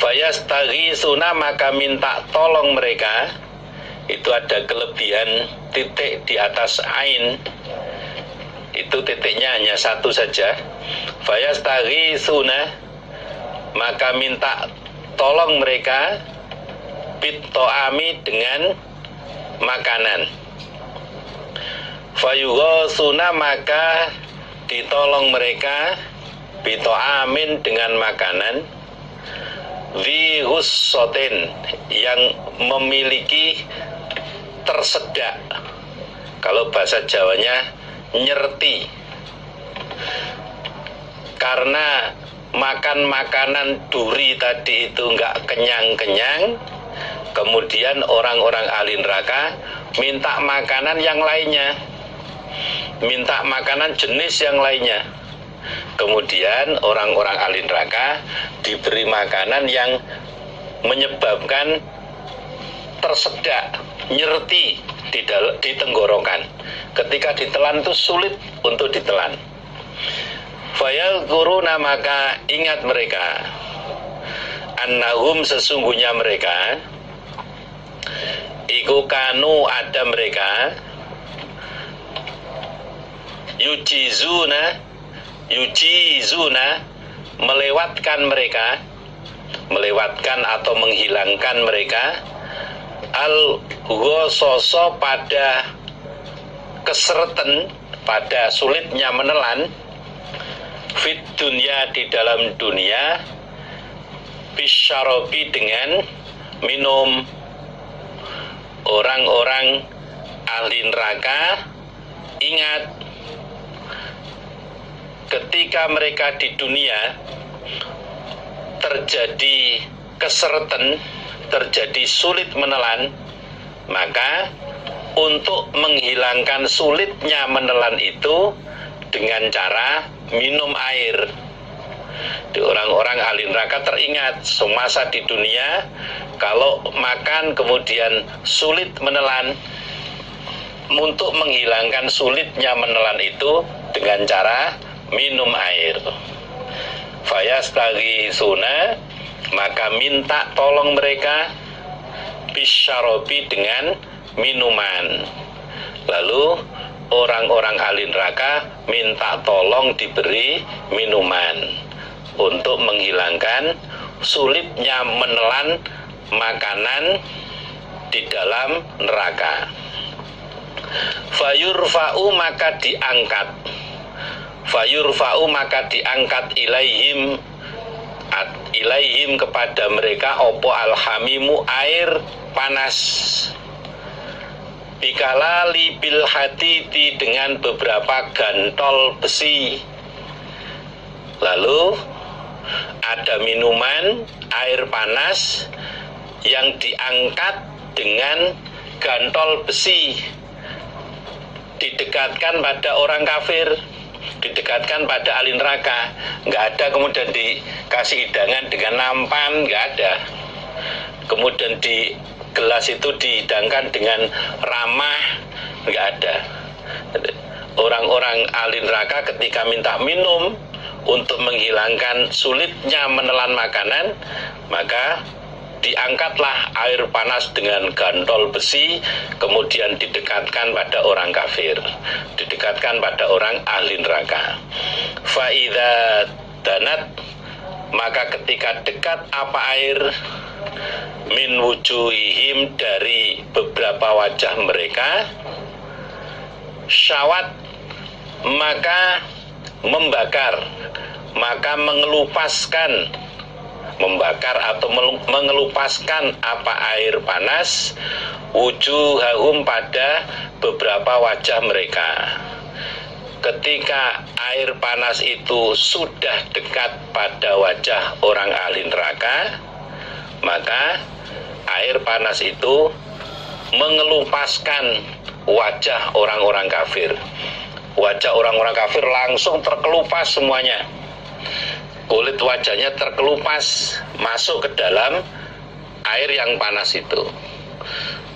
Fayastaghisuna, maka minta tolong mereka. Itu ada kelebihan titik di atas ain, itu titiknya hanya satu saja. Fayastaghisuna, maka minta tolong mereka, bito'ami, dengan makanan. Fayughasuna, maka ditolong mereka, bito'amin, dengan makanan. Vihussotin, yang memiliki tersedak. Kalau bahasa Jawanya nyerti. Karena makan makanan duri tadi itu nggak kenyang-kenyang, kemudian orang-orang ahli neraka minta makanan yang lainnya, minta makanan jenis yang lainnya. Kemudian orang-orang ahli neraka diberi makanan yang menyebabkan tersedak, nyerti di tenggorokan. Ketika ditelan itu sulit untuk ditelan. Fayadhkuruna, maka ingat mereka, annahum, sesungguhnya mereka, iku kanu, ada mereka, yujizuna, melewatkan mereka, melewatkan atau menghilangkan mereka al-ghososo pada kesereten, pada sulitnya menelan fit dunya di dalam dunia bisyarobi dengan minum. Orang-orang ahli neraka ingat ketika mereka di dunia terjadi kesereten, terjadi sulit menelan, maka untuk menghilangkan sulitnya menelan itu dengan cara minum air. Di orang-orang ahli neraka teringat semasa di dunia kalau makan kemudian sulit menelan, untuk menghilangkan sulitnya menelan itu dengan cara minum air. Fayastaghisuna, maka minta tolong mereka bisyarobi dengan minuman. Lalu orang-orang ahli neraka minta tolong diberi minuman untuk menghilangkan sulitnya menelan makanan di dalam neraka. Fayurfa'u, maka diangkat, fayurfa'u, maka diangkat ilaihim kepada mereka opo alhamimu, air panas, bikalali bil hadidi, dengan beberapa gantol besi. Lalu ada minuman air panas yang diangkat dengan gantol besi, didekatkan pada orang kafir, didekatkan pada ahli neraka. Nggak ada kemudian dikasih hidangan dengan nampan, nggak ada. Kemudian di gelas itu dihidangkan dengan ramah, nggak ada. Orang-orang ahli neraka ketika minta minum untuk menghilangkan sulitnya menelan makanan, maka diangkatlah air panas dengan gantol besi, kemudian didekatkan pada orang kafir, didekatkan pada orang ahli neraka. Fa'idha danat, maka ketika dekat apa air, min wujuhihim, dari beberapa wajah mereka, syawat, maka membakar, maka mengelupaskan, membakar atau mengelupaskan apa air panas, wujuhahum, pada beberapa wajah mereka. Ketika air panas itu sudah dekat pada wajah orang ahli neraka, maka air panas itu mengelupaskan wajah orang-orang kafir. Wajah orang-orang kafir langsung terkelupas semuanya, kulit wajahnya terkelupas masuk ke dalam air yang panas itu.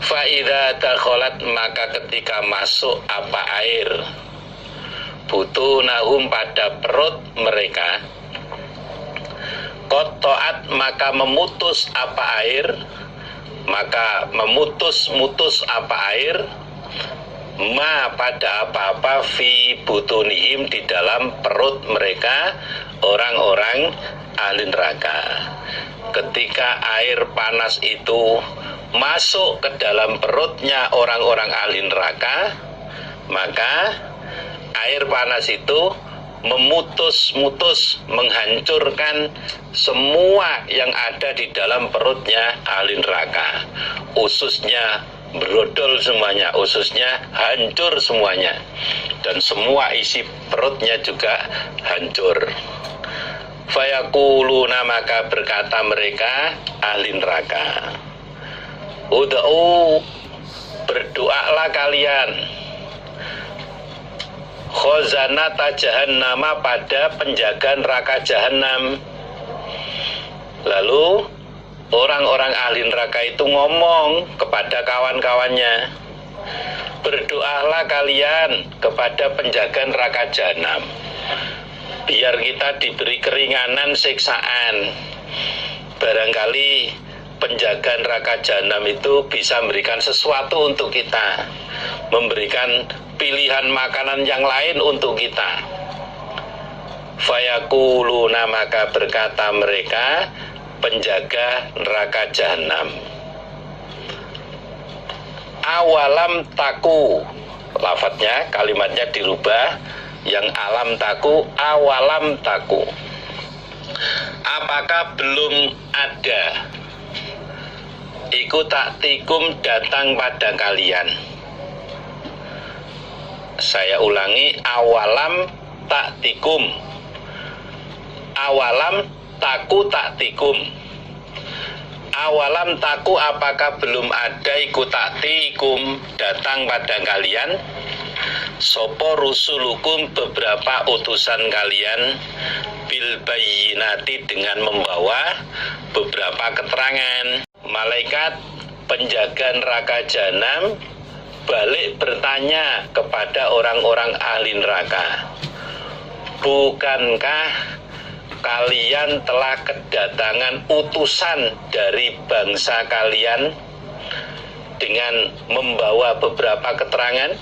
Fa'idha dakholat, maka ketika masuk apa air, butunahum, pada perut mereka, kotoat, maka memutus apa air, maka memutus apa air, ma, pada apa-apa, fi butunihim, di dalam perut mereka, orang-orang ahli neraka. Ketika air panas itu masuk ke dalam perutnya orang-orang ahli neraka, maka air panas itu memutus, menghancurkan semua yang ada di dalam perutnya ahli neraka. Ususnya brodol semuanya, ususnya hancur semuanya, dan semua isi perutnya juga hancur. Fayaquluna, maka berkata mereka ahli neraka, ud'u, berdoalah kalian, khazanata jahannama, pada penjaga neraka jahanam. Lalu orang-orang ahli neraka itu ngomong kepada kawan-kawannya, berdoalah kalian kepada penjaga neraka jahanam, biar kita diberi keringanan siksaan. Barangkali penjaga neraka jahanam itu bisa memberikan sesuatu untuk kita, memberikan pilihan makanan yang lain untuk kita. Fayaquluna, maka berkata mereka penjaga neraka jahanam. Awalam taku, lafadznya, kalimatnya dirubah, yang alam taku, awalam taku. Apakah belum ada iku taktikum datang pada kalian? Saya ulangi, awalam taktikum, awalam taku taktikum. Awalam taku, apakah belum ada iku taktikum datang pada kalian? Sopo rusulukum, beberapa utusan kalian, bil bayyinati, dengan membawa beberapa keterangan. Malaikat penjaga neraka jahanam balik bertanya kepada orang-orang ahli neraka, bukankah kalian telah kedatangan utusan dari bangsa kalian dengan membawa beberapa keterangan?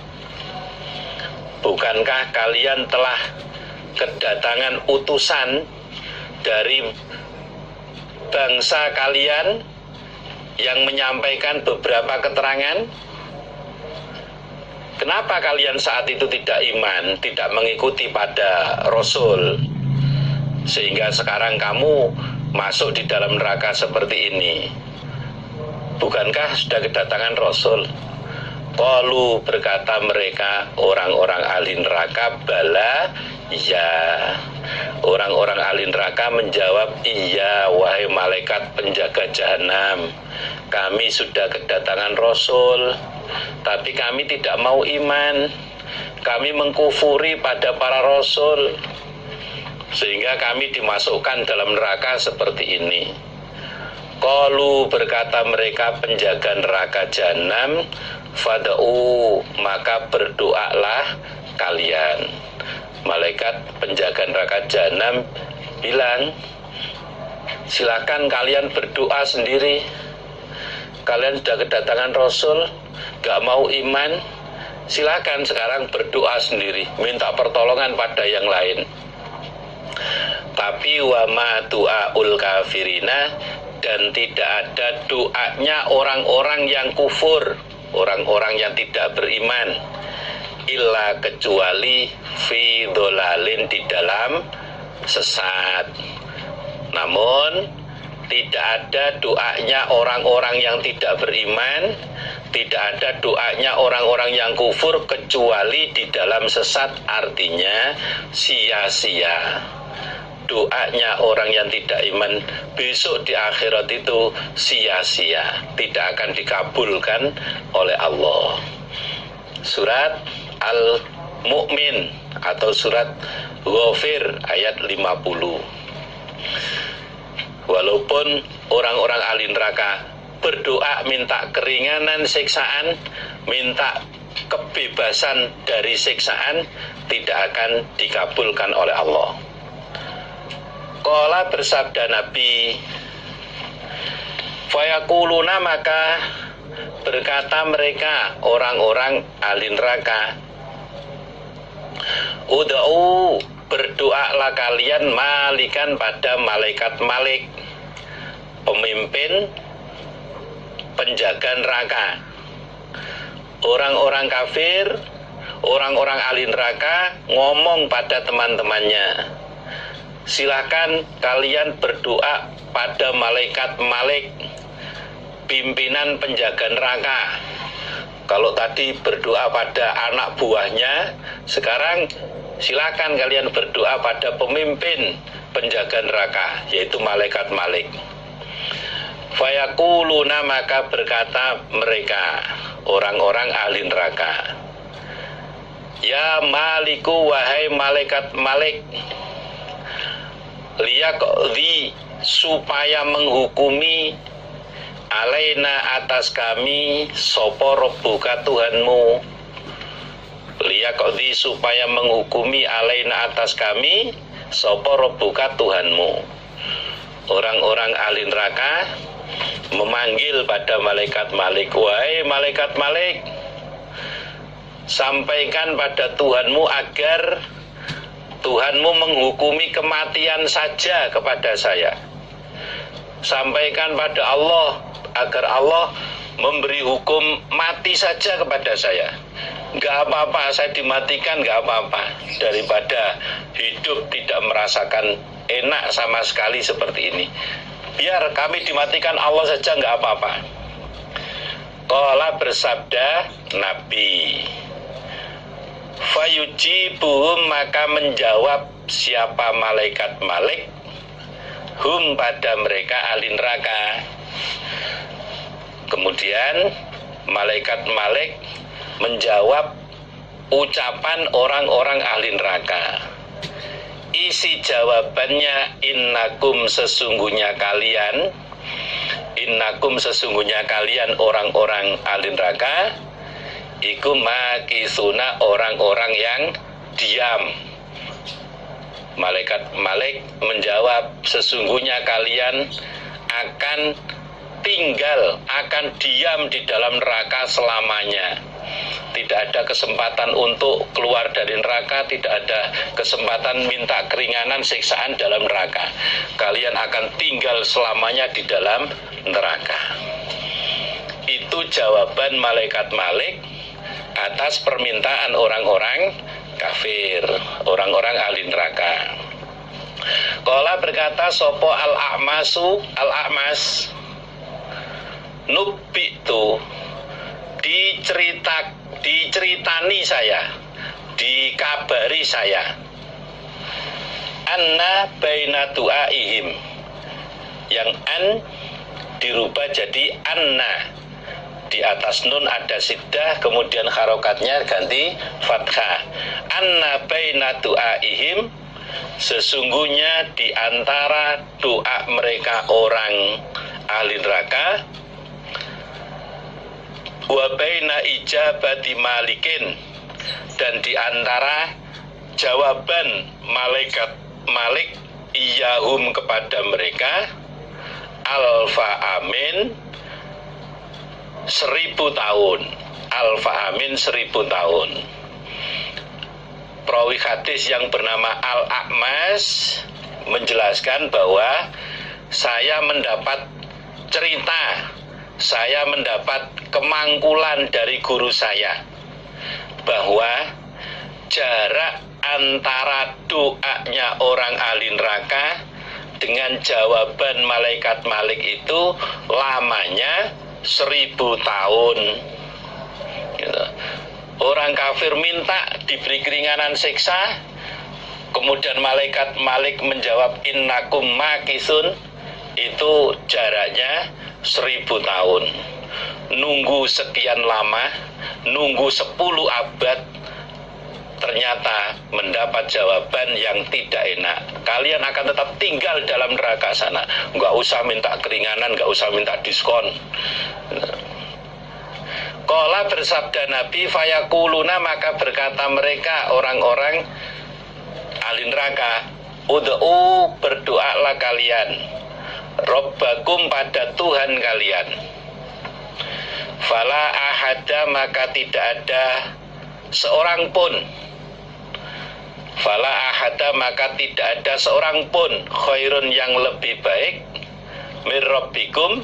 Bukankah kalian telah kedatangan utusan dari bangsa kalian yang menyampaikan beberapa keterangan? Kenapa kalian saat itu tidak iman, tidak mengikuti pada Rasul, sehingga sekarang kamu masuk di dalam neraka seperti ini? Bukankah sudah kedatangan Rasul? Qalu, berkata mereka, orang-orang ahli neraka, bala, iya. Orang-orang ahli neraka menjawab, iya wahai malaikat penjaga jahanam, kami sudah kedatangan Rasul, tapi kami tidak mau iman. Kami mengkufuri pada para Rasul, sehingga kami dimasukkan dalam neraka seperti ini. Qalu, berkata mereka penjaga neraka jahanam, fada'u, maka berdoalah kalian. Malaikat penjaga neraka jahanam bilang, silakan kalian berdoa sendiri. Kalian sudah kedatangan Rasul, gak mau iman, silakan sekarang berdoa sendiri, minta pertolongan pada yang lain. Tapi wa ma du'aul kafirina, dan tidak ada doanya orang-orang yang kufur, orang-orang yang tidak beriman, illa kecuali fi dolalin, di dalam sesat. Namun tidak ada doanya orang-orang yang tidak beriman, tidak ada doanya orang-orang yang kufur kecuali di dalam sesat, artinya sia-sia. Doanya orang yang tidak iman besok di akhirat itu sia-sia, tidak akan dikabulkan oleh Allah. Surat Al-Mu'min atau surat Ghafir ayat 50. Walaupun orang-orang ahli neraka berdoa minta keringanan siksaan, minta kebebasan dari siksaan, tidak akan dikabulkan oleh Allah. Qala, bersabda Nabi, fayakuluna, maka berkata mereka orang-orang ahli neraka, ud'u, berdoalah kalian malikan pada malaikat Malik, pemimpin penjaga neraka. Orang-orang kafir, orang-orang ahli neraka ngomong pada teman-temannya, silakan kalian berdoa pada malaikat Malik, pimpinan penjaga neraka. Kalau tadi berdoa pada anak buahnya, sekarang silakan kalian berdoa pada pemimpin penjaga neraka, yaitu malaikat Malik. Fayakuluna, maka berkata mereka orang-orang ahli neraka, ya Maliku, wahai malaikat Malik, liyaqdi, supaya menghukumi, alaina, atas kami, sopo rabbuka, Tuhanmu. Liyaqdi, supaya menghukumi, alaina, atas kami, sopo rabbuka, Tuhanmu. Orang-orang ahli neraka memanggil pada malaikat Malik, wahai malaikat Malik, sampaikan pada Tuhanmu agar Tuhanmu menghukumi kematian saja kepada saya. sampaikan pada Allah agar Allah memberi hukum mati saja kepada saya. Gak apa-apa, saya dimatikan gak apa-apa, daripada hidup tidak merasakan enak sama sekali seperti ini. Biar kami dimatikan Allah saja gak apa-apa. Qala bersabda Nabi, fayujibuhum, maka menjawab siapa malaikat Malik, hum pada mereka ahli neraka. Kemudian malaikat Malik menjawab ucapan orang-orang ahli neraka. Isi jawabannya, innakum sesungguhnya kalian, innakum sesungguhnya kalian orang-orang ahli neraka, iku makisuna orang-orang yang diam. Malaikat Malik menjawab, sesungguhnya kalian akan tinggal, akan diam di dalam neraka selamanya. Tidak ada kesempatan untuk keluar dari neraka, tidak ada kesempatan minta keringanan siksaan dalam neraka. Kalian akan tinggal selamanya di dalam neraka. Itu jawaban malaikat Malik atas permintaan orang-orang kafir, orang-orang ahli neraka. Qala berkata sopo al-A'mas, nubitu, diceritani saya, dikabari saya, anna baina du'aihim, yang an dirubah jadi anna, di atas nun ada siddah, kemudian harokatnya ganti fathah. Anna baina du'aihim, sesungguhnya di antara doa mereka orang ahli neraka, wa baina ijabati malikin, dan di antara jawaban malaikat Malik iyahum kepada mereka, alfa amin 1000 tahun, alfa amin 1000 tahun. Perawi hadis yang bernama Al-A'mas menjelaskan bahwa saya mendapat cerita, saya mendapat kemangkulan dari guru saya bahwa jarak antara doanya orang ahli neraka dengan jawaban malaikat Malik itu lamanya 1000 tahun. Gitu. Orang kafir minta diberi keringanan siksa, kemudian malaikat Malik menjawab innakum makisun, itu jaraknya 1000 tahun. Nunggu sekian lama, nunggu 10 abad, ternyata mendapat jawaban yang tidak enak. Kalian akan tetap tinggal dalam neraka sana. Nggak usah minta keringanan, nggak usah minta diskon. Qala bersabda Nabi, fayakuluna, maka berkata mereka orang-orang ahli neraka, ud'u, berdoalah kalian, Rabbakum, pada Tuhan kalian. Fala ahada, maka tidak ada seorang pun, fala ahada, maka tidak ada seorang pun, khairun, yang lebih baik, mir rabbikum,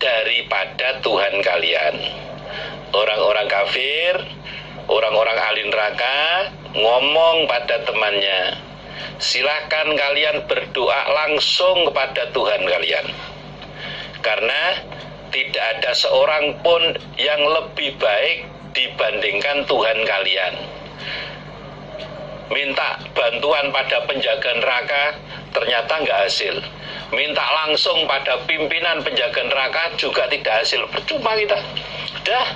daripada Tuhan kalian. Orang-orang kafir, orang-orang ahli neraka ngomong pada temannya, silahkan kalian berdoa langsung kepada Tuhan kalian, karena tidak ada seorang pun yang lebih baik dibandingkan Tuhan kalian. Minta bantuan pada penjaga neraka ternyata nggak hasil. Minta langsung pada pimpinan penjaga neraka juga tidak hasil. Percuma kita. Udah,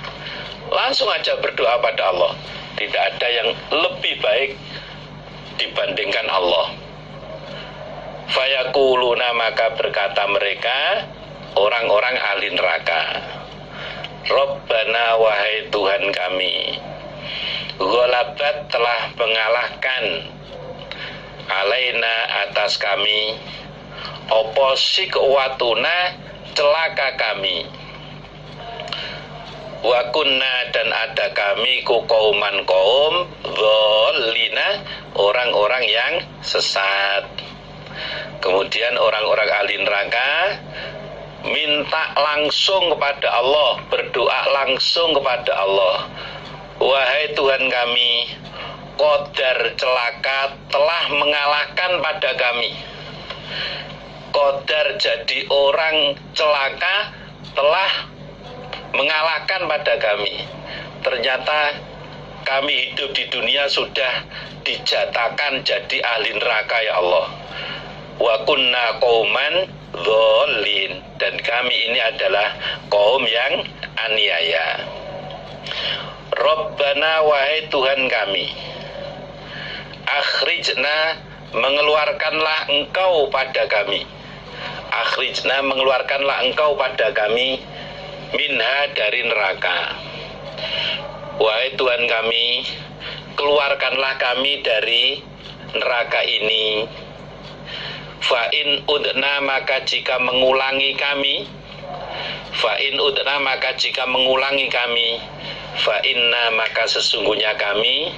langsung aja berdoa pada Allah. Tidak ada yang lebih baik dibandingkan Allah. Fayakuluna, maka berkata mereka orang-orang ahli neraka, Rabbana, wahai Tuhan kami, ghalabat, telah mengalahkan, alaina, atas kami, opo sikwatuna, celaka kami, wa kunna, dan ada kami kauman kaum, dzallina, orang-orang yang sesat. Kemudian orang-orang ahli neraka minta langsung kepada Allah, berdoa langsung kepada Allah. Wahai Tuhan kami, qadar celaka telah mengalahkan pada kami. Qadar jadi orang celaka telah mengalahkan pada kami. Ternyata kami hidup di dunia sudah dijatakan jadi ahli neraka, ya Allah. Wa kunna qauman dzallin, dan kami ini adalah kaum yang aniaya. Rabbana, wahai Tuhan kami, akhrijna, mengeluarkanlah Engkau pada kami. Akhrijna, mengeluarkanlah Engkau pada kami, minha, dari neraka. Wahai Tuhan kami, keluarkanlah kami dari neraka ini. Fa'in udna, maka jika mengulangi kami, fa'in udna, maka jika mengulangi kami, fa'inna, maka sesungguhnya kami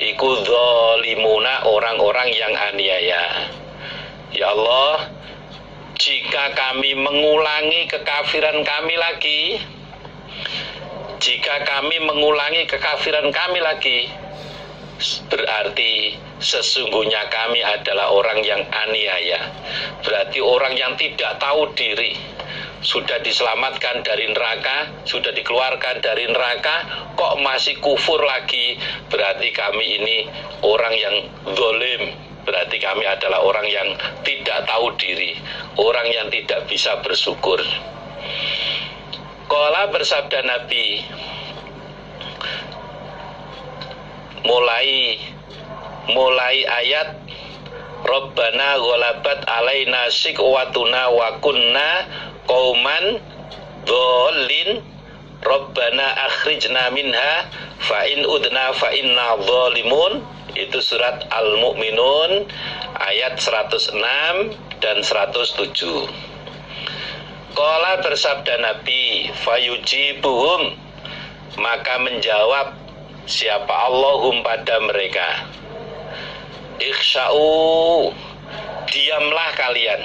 iku dzalimuna, orang-orang yang aniaya. Ya Allah, jika kami mengulangi kekafiran kami lagi, jika kami mengulangi kekafiran kami lagi, berarti sesungguhnya kami adalah orang yang aniaya. Berarti orang yang tidak tahu diri. Sudah diselamatkan dari neraka, sudah dikeluarkan dari neraka, kok masih kufur lagi. Berarti kami ini orang yang zalim. Berarti kami adalah orang yang tidak tahu diri, orang yang tidak bisa bersyukur. Qala, bersabda Nabi, mulai ayat Rabbana ghalabat alaina shiqwatuna wa kunna qauman dzallin Rabbana akhrijna minha fa in udna fa inna dzalimun. Itu surat Al-Mu'minun ayat 106 dan 107. Qala, bersabda Nabi, fayujibuhum, maka menjawab siapa Allahum pada mereka, ikhsya'u, diamlah kalian,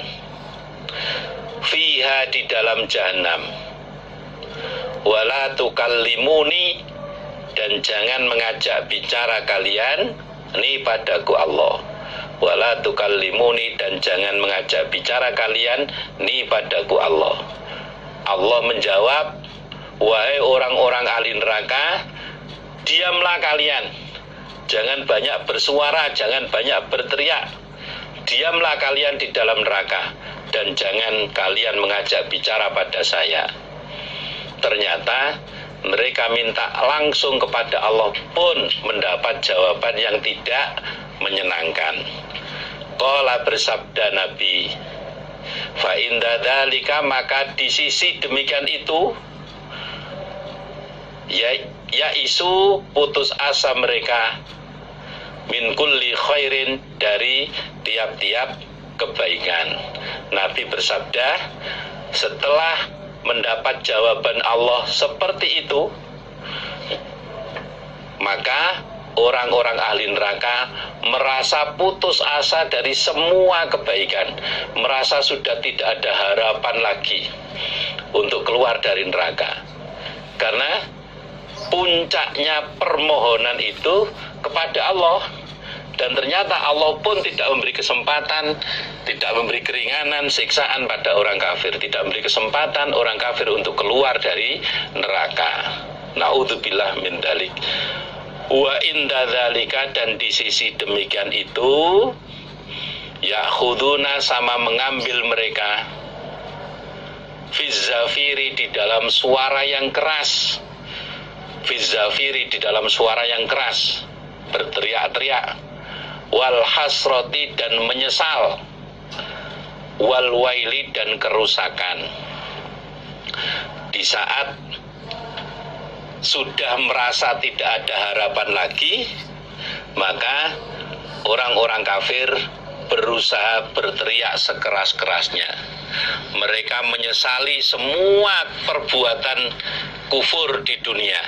fiha, di dalam jahanam, wala tukallimuni, dan jangan mengajak bicara kalian ni padaku Allah, wala tukallimuni, dan jangan mengajak bicara kalian ni padaku Allah. Allah menjawab, wahai orang-orang ahli neraka, diamlah kalian, jangan banyak bersuara, jangan banyak berteriak, diamlah kalian di dalam neraka, dan jangan kalian mengajak bicara pada saya. Ternyata mereka minta langsung kepada Allah pun mendapat jawaban yang tidak menyenangkan. Qala, bersabda Nabi, fa inda dzalika, maka di sisi demikian itu, ya isu, putus asa mereka, min kulli khairin, dari tiap-tiap kebaikan. Nabi bersabda, setelah mendapat jawaban Allah seperti itu, maka orang-orang ahli neraka merasa putus asa dari semua kebaikan, merasa sudah tidak ada harapan lagi untuk keluar dari neraka, karena puncaknya permohonan itu kepada Allah. Dan ternyata Allah pun tidak memberi kesempatan, tidak memberi keringanan, siksaan pada orang kafir, tidak memberi kesempatan orang kafir untuk keluar dari neraka. Na'udzubillah min dzalik. Wa inda dzalika, dan di sisi demikian itu, ya'khuduna, sama mengambil mereka, fizzafiri, di dalam suara yang keras, fizzafiri, di dalam suara yang keras, berteriak-teriak, wal hasrati, dan menyesal, wal waili, dan kerusakan. Di saat sudah merasa tidak ada harapan lagi, maka orang-orang kafir berusaha berteriak sekeras-kerasnya. Mereka menyesali semua perbuatan kufur di dunia.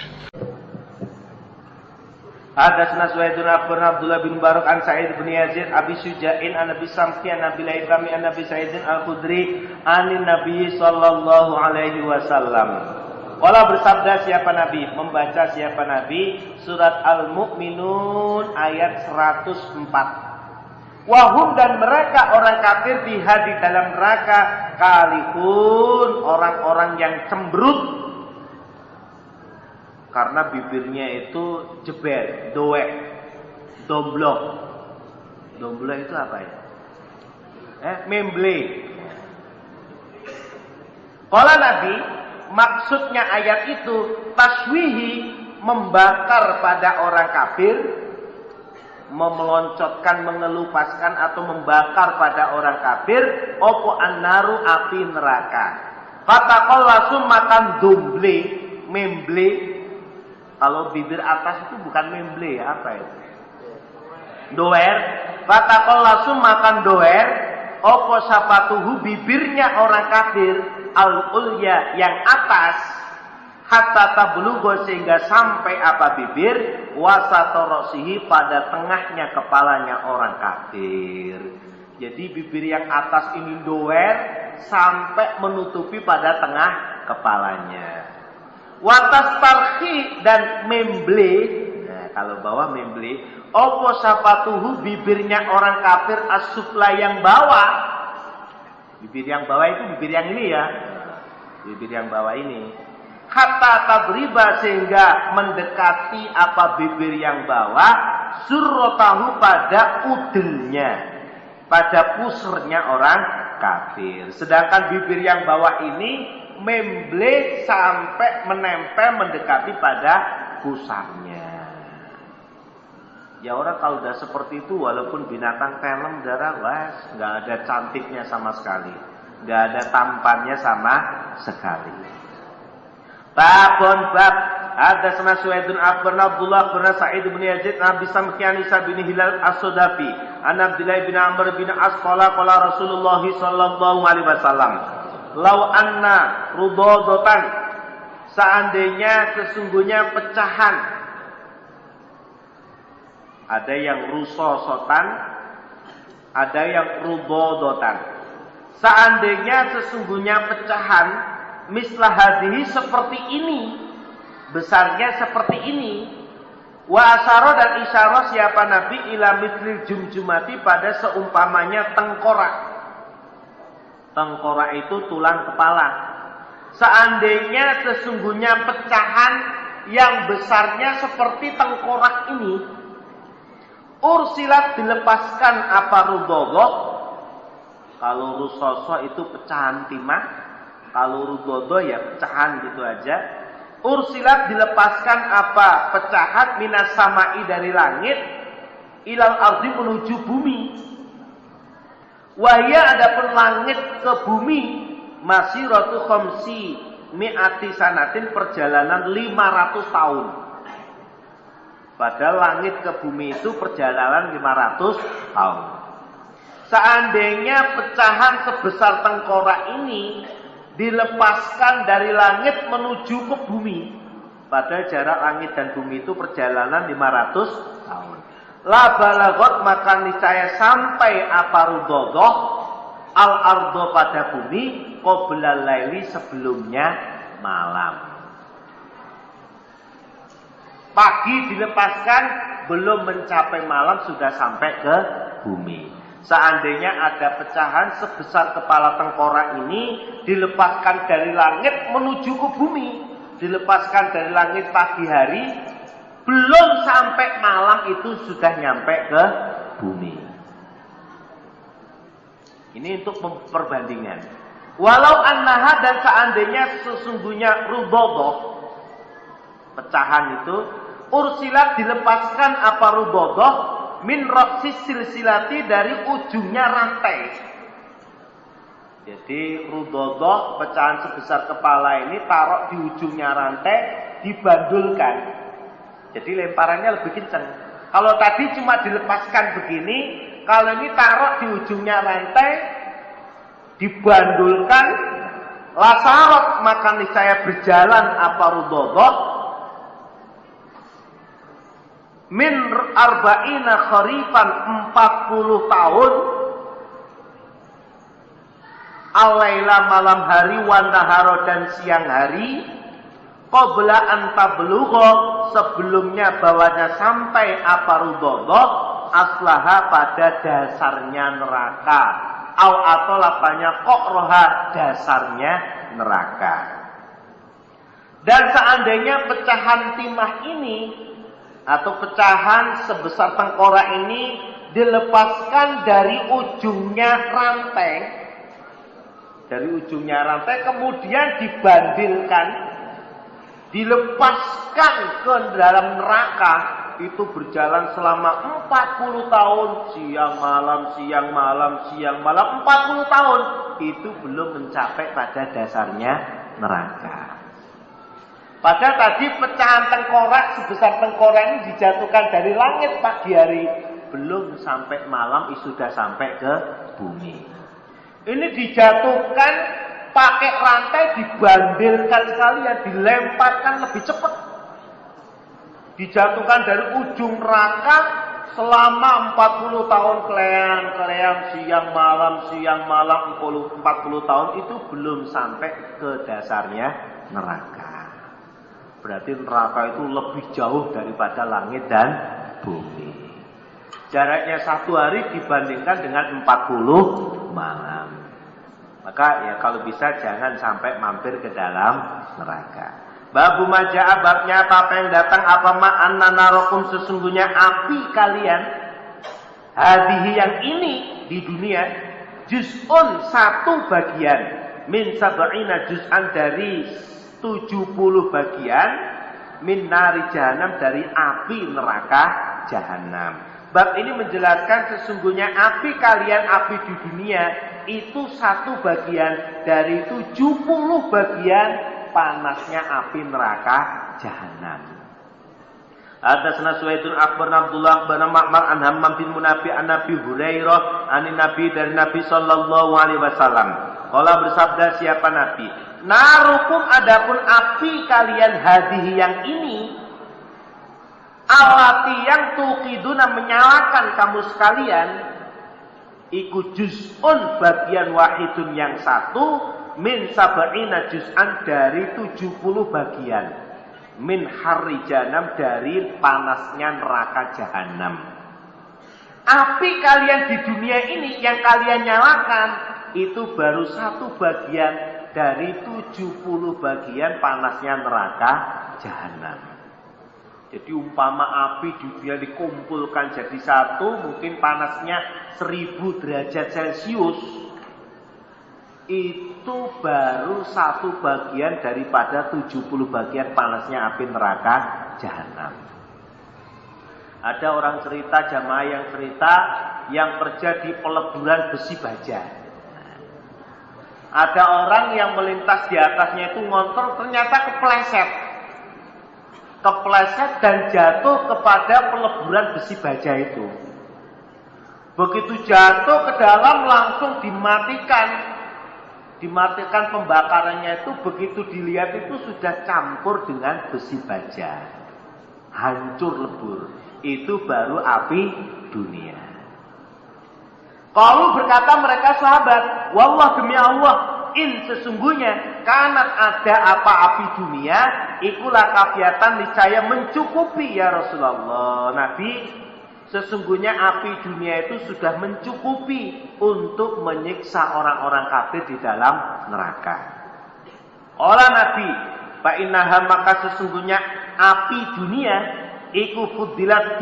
Hadatsana Suhaid bin Abdullah bin Barak an Sa'id bin Yazid Abi Suja'in an Abi Samki an Abi Laithami an Abi Sa'idin Al-Khudri anin Nabi sallallahu alaihi wasallam. Qala bersabda siapa Nabi? Membaca siapa Nabi? Surat Al-Mu'minun ayat 104. Wahum dan mereka orang kafir di dalam neraka kalihun, orang-orang yang cemberut karena bibirnya itu jeber, doek, domblok. Domblok itu apa ya? Memble. Qala Nabi, maksudnya ayat itu taswihi, membakar pada orang kafir, memeloncotkan, mengelupaskan atau membakar pada orang kafir opo annaru, api neraka. Fatakol langsung makan domble, memble. Kalau bibir atas itu bukan memble, apa itu? Doer. Fatakol langsung makan doer opo sapatuhu, bibirnya orang kafir al-ulya yang atas, hatta tablugho sehingga sampai apa bibir, wasatorosihi pada tengahnya kepalanya orang kafir. Jadi bibir yang atas ini doer sampai menutupi pada tengah kepalanya. Watas tarhi dan memble, nah kalau bawah memble, opo sapatuhu bibirnya orang kafir asufla yang bawah. Bibir yang bawah itu bibir yang ini ya. Bibir yang bawah ini. Hatta tabriba sehingga mendekati apa bibir yang bawah, surrotahu pada udelnya, pada pusernya orang kafir. Sedangkan bibir yang bawah ini memble sampai menempel mendekati pada pusarnya. Ya orang kalau udah seperti itu walaupun binatang film darah nggak ada cantiknya sama sekali, nggak ada tampannya sama sekali. Babon bab ada sama Suhaid bin Abdullah bin Sa'id bin Yazid Nabi Samkian Isa bin Hilal As-Sudafi an Abdullah bin Amr bin As qala Rasulullah sallallahu alaihi wasallam lau anna rudodotan, seandainya sesungguhnya pecahan, ada yang rusosotan, ada yang rudodotan. Seandainya sesungguhnya pecahan mislah hadhihi seperti ini, besarnya seperti ini, wa asyara dan isyarah siapa Nabi ila mithlil jumjumati pada seumpamanya tengkorak. Tengkorak itu tulang kepala. Seandainya sesungguhnya pecahan yang besarnya seperti tengkorak ini, ursilat dilepaskan apa rudodo. Kalau rusoso itu pecahan timah, kalau rudodo ya pecahan gitu aja. Ursilat dilepaskan apa pecahan minas samai dari langit ilal ardi menuju bumi. Wahya adapun langit ke bumi masiratu khamsi mi'ati sanatin, perjalanan 500 tahun. Padahal langit ke bumi itu perjalanan 500 tahun. Seandainya pecahan sebesar tengkorak ini dilepaskan dari langit menuju ke bumi, padahal jarak langit dan bumi itu perjalanan 500 tahun. La balagot, maka niscaya sampai apa rudodoh al ardo pada bumi qoblal laili, sebelumnya malam. Pagi dilepaskan, belum mencapai malam sudah sampai ke bumi. Seandainya ada pecahan sebesar kepala tengkorak ini dilepaskan dari langit menuju ke bumi, dilepaskan dari langit pagi hari, belum sampai malam itu sudah nyampe ke bumi. Ini untuk perbandingan. Walau annaha, dan seandainya sesungguhnya rudodoh, pecahan itu, ursilat dilepaskan apa rudodoh, min roksi silsilati, dari ujungnya rantai. Jadi rudodoh, pecahan sebesar kepala ini taruh di ujungnya rantai, dibandulkan. Jadi lemparannya lebih kencang. Kalau tadi cuma dilepaskan begini, kalau ini taruh di ujungnya rantai, dibandulkan, lasarot, maka niscaya berjalan apa rudodoh min arba'ina kharifan 40 tahun al-laila malam hari wan nahara dan siang hari qabla an tablugha sebelumnya bawanya sampai apa rudodho aslaha pada dasarnya neraka atau lapanya roha dasarnya neraka. Dan seandainya pecahan timah ini atau pecahan sebesar tengkorak ini dilepaskan dari ujungnya rantai kemudian dibandilkan, dilepaskan ke dalam neraka, itu berjalan selama 40 tahun, siang malam 40 tahun, itu belum mencapai pada dasarnya neraka. Padahal tadi pecahan tengkorak sebesar tengkorak ini dijatuhkan dari langit pagi hari, belum sampai malam sudah sampai ke bumi. Ini dijatuhkan pakai rantai, dibandilkan sekalian, dilemparkan lebih cepat. Dijatuhkan dari ujung neraka selama 40 tahun keleang siang malam 40 tahun itu belum sampai ke dasarnya neraka. Berarti neraka itu lebih jauh daripada langit dan bumi. Jaraknya 1 hari dibandingkan dengan 40 malam. Maka ya kalau bisa jangan sampai mampir ke dalam neraka. Babu maja'a babnya apa yang datang apa ma'anna narokum sesungguhnya api kalian hadihi yang ini di dunia juz'un 1 bagian min sab'ina juz'an dari 70 bagian min nari jahanam dari api neraka jahanam. Bab ini menjelaskan sesungguhnya api kalian api di dunia itu 1 bagian dari 70 bagian panasnya api neraka jahanam. Hadatsana Suwaidun akhbarana Abdullah bin Ma'mar an Hammam bin Munafi an Nabi Hurairah an Nabi dari Nabi sallallahu alaihi wasallam. Qala bersabda siapa Nabi? Narukum adapun api kalian hadihi yang ini alati yang tuqiduna menyalakan kamu sekalian iku juz'un bagian wahidun yang 1 min sab'ina juz'an dari 70 bagian min harri jahanam dari panasnya neraka jahanam. Api kalian di dunia ini yang kalian nyalakan itu baru 1 bagian dari 70 bagian panasnya neraka jahanam. Jadi umpama api di dunia dikumpulkan jadi 1 mungkin panasnya 1000 derajat Celcius, itu baru 1 bagian daripada 70 bagian panasnya api neraka jahanam. Ada orang cerita, jamaah yang cerita yang kerja di peleburan besi baja. Ada orang yang melintas di atasnya itu ngontrol, ternyata kepleset dan jatuh kepada peleburan besi baja itu. Begitu jatuh ke dalam langsung dimatikan pembakarannya itu. Begitu dilihat itu sudah campur dengan besi baja, hancur lebur. Itu baru api dunia. Kalau berkata mereka sahabat, wallah demi Allah, in sesungguhnya kanat ada apa api dunia, ikulah kafiatan niscaya mencukupi ya Rasulullah. Nabi, sesungguhnya api dunia itu sudah mencukupi untuk menyiksa orang-orang kafir di dalam neraka. Orang Nabi, fa innaha maka sesungguhnya api dunia iku fudilat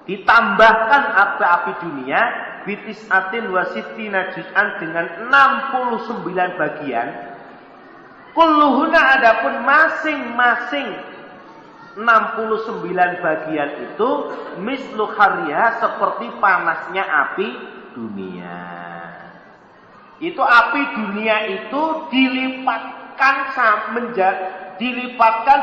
ditambahkan api dunia bitis'atin wasittina juz'an dengan 69 bagian. Kulluhuna adapun masing-masing 69 bagian itu mislu khariha seperti panasnya api dunia. Itu api dunia itu dilipatkan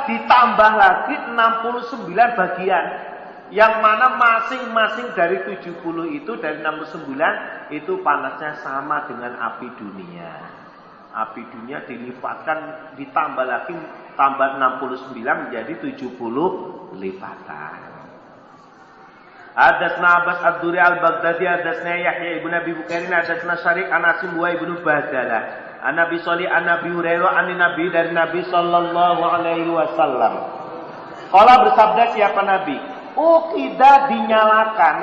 ditambah lagi 69 bagian. Yang mana masing-masing dari 70 itu, dari 69 itu panasnya sama dengan api dunia. Api dunia dilipatkan, ditambah lagi tambah 69 menjadi 70 lipatan. Hadatsna Abbas ad-Duri al-Baghdadi hadatsna Yahya ibn Abi Bukairin hadatsna Syariq an Asim wa ibnu Badalah an Nabi Shalih an Nabi Hurairah an Nabi dari Nabi sallallahu alaihi wasallam. Qala bersabda siapa Nabi? Ukida dinyalakan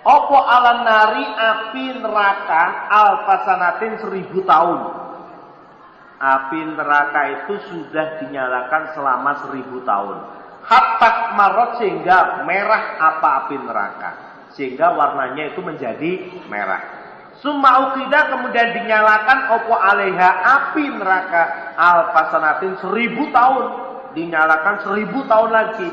opo ala nari api neraka alfasanatin 1000 tahun. Api neraka itu sudah dinyalakan selama 1000 tahun. Hatta marot sehingga merah apa api neraka, sehingga warnanya itu menjadi merah. Summa ukida kemudian dinyalakan opo aleha api neraka alfasanatin 1000 tahun, dinyalakan 1000 tahun lagi.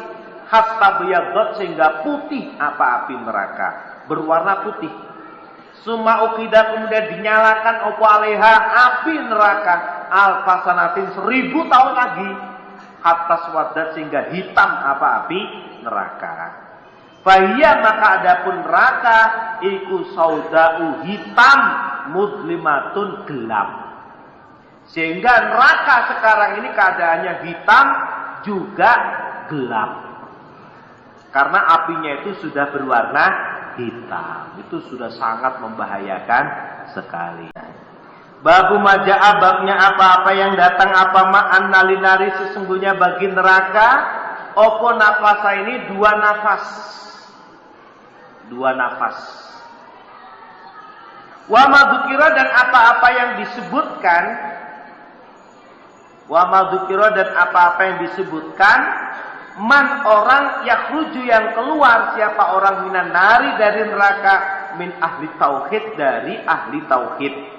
Hatta biyadot sehingga putih apa api neraka, berwarna putih. Summa ukida kemudian dinyalakan opo aleha api neraka alfasanatin 1000 tahun lagi. Hatta swadat sehingga hitam apa api neraka. Fahiyya maka adapun neraka iku saudau hitam mudlimatun gelap. Sehingga neraka sekarang ini keadaannya hitam juga gelap. Karena apinya itu sudah berwarna hitam. Itu sudah sangat membahayakan sekali. Babu maja'a babnya apa-apa yang datang apa ma'an nalinari sesungguhnya bagi neraka opo nafasa ini dua nafas. Wa madzukira dan apa-apa yang disebutkan man orang yakhruju yang keluar siapa orang minan nari dari neraka min ahli tauhid dari ahli tauhid.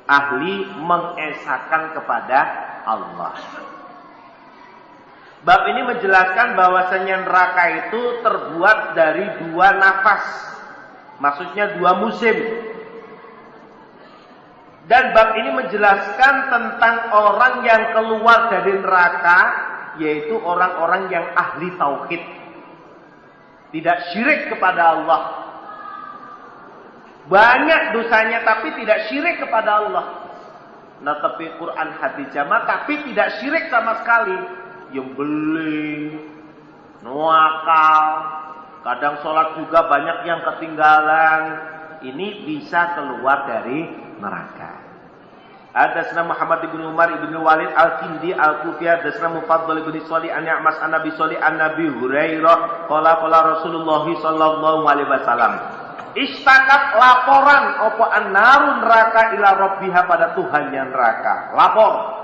Ahli mengesahkan kepada Allah. Bab ini menjelaskan bahwasanya neraka itu terbuat dari dua nafas. Maksudnya dua musim. Dan bab ini menjelaskan tentang orang yang keluar dari neraka, yaitu orang-orang yang ahli tauhid. Tidak syirik kepada Allah. Banyak dosanya tapi tidak syirik kepada Allah. Nah tapi Quran hadis jamaah tapi tidak syirik sama sekali. Yang beling, nuakal, kadang sholat juga banyak yang ketinggalan. Ini bisa keluar dari neraka. Hadatsna Muhammad bin Umar bin Walid al-Kindi al-Kufi hadatsna Mufaddal bin Shalih an Ya'mas an Nabi Shalih an Nabi Hurairah qala Rasulullah sallallahu alaihi wasallam. Istakat laporan opo an-naru neraka ila rabbiha pada Tuhannya neraka. Lapor.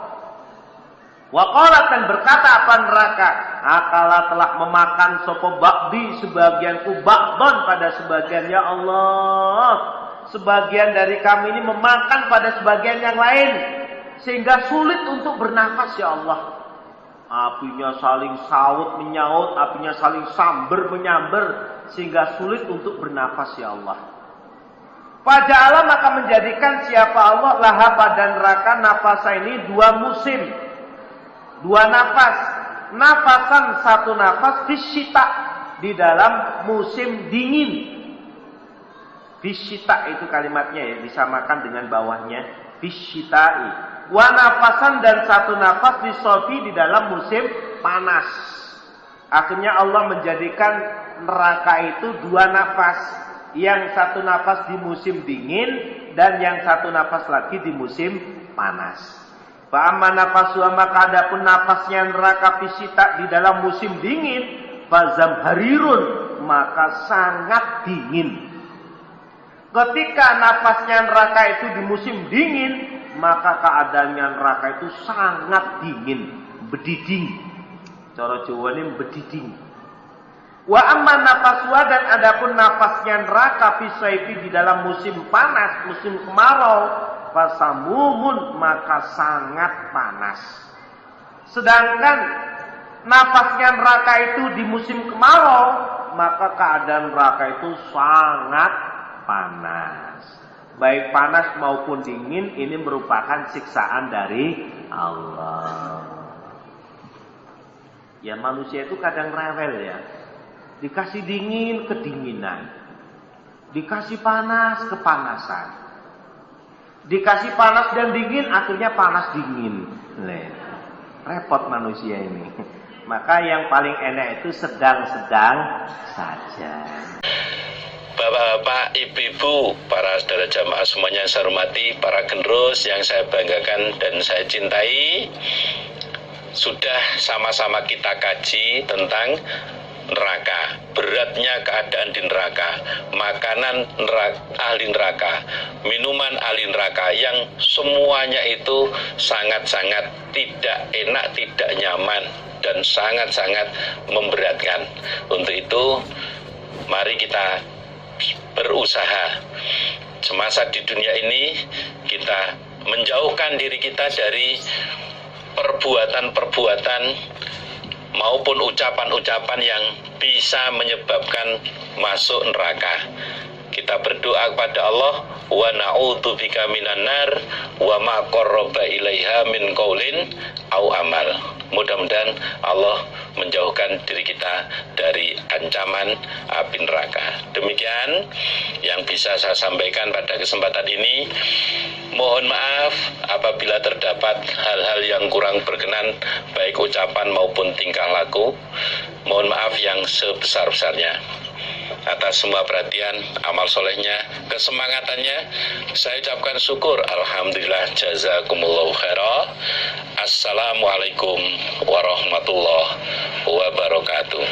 Wa qalat dan berkata apa neraka? Akala telah memakan sopo ba'di sebagianku ba'don pada sebagian ya Allah. Sebagian dari kami ini memakan pada sebagian yang lain sehingga sulit untuk bernafas ya Allah. Apinya saling saut menyaut, apinya saling samber menyamber sehingga sulit untuk bernafas ya Allah. Faja'ala maka menjadikan siapa Allah laha pada neraka nafasa ini dua musim. Dua nafas. Nafasan satu nafas fisyita di dalam musim dingin. Fisyita itu kalimatnya ya, disamakan dengan bawahnya fisyitai. Wa nafasan dan satu nafas di sofi di dalam musim panas. Akhirnya Allah menjadikan neraka itu dua nafas. Yang satu nafas di musim dingin dan yang satu nafas lagi di musim panas. Fa'amma nafasu maka adapun nafasnya neraka fisita di dalam musim dingin, fazam harirun maka sangat dingin. Ketika nafasnya neraka itu di musim dingin, maka keadaannya neraka itu sangat dingin, bediding. Cara Jawa ini bediding. Wa amma nafaswa dan adapun nafasnya neraka fisaifi di dalam musim panas, musim kemarau, fasamumun maka sangat panas. Sedangkan nafasnya neraka itu di musim kemarau, maka keadaan neraka itu sangat panas. Baik panas maupun dingin ini merupakan siksaan dari Allah. Ya manusia itu kadang rewel ya. Dikasih dingin kedinginan. Dikasih panas kepanasan. Dikasih panas dan dingin akhirnya panas dingin. Repot manusia ini. Maka yang paling enak itu sedang-sedang saja. Bapak-bapak, ibu-ibu, para saudara jamaah semuanya yang saya hormati, para generus yang saya banggakan dan saya cintai, sudah sama-sama kita kaji tentang neraka, beratnya keadaan di neraka, makanan neraka, ahli neraka, minuman ahli neraka, yang semuanya itu sangat-sangat tidak enak, tidak nyaman, dan sangat-sangat memberatkan. Untuk itu, mari kita berusaha semasa di dunia ini kita menjauhkan diri kita dari perbuatan-perbuatan maupun ucapan-ucapan yang bisa menyebabkan masuk neraka. Kita berdoa kepada Allah, wa na'udzubika minan nar wa ma qarraba ilaiha min qaulin au amal. Mudah-mudahan Allah menjauhkan diri kita dari ancaman api neraka. Demikian yang bisa saya sampaikan pada kesempatan ini. Mohon maaf apabila terdapat hal-hal yang kurang berkenan, baik ucapan maupun tingkah laku. Mohon maaf yang sebesar-besarnya. Atas semua perhatian, amal solehnya, kesemangatannya, saya ucapkan syukur. Alhamdulillah, jazakumullahu khairah. Assalamualaikum warahmatullahi wabarakatuh.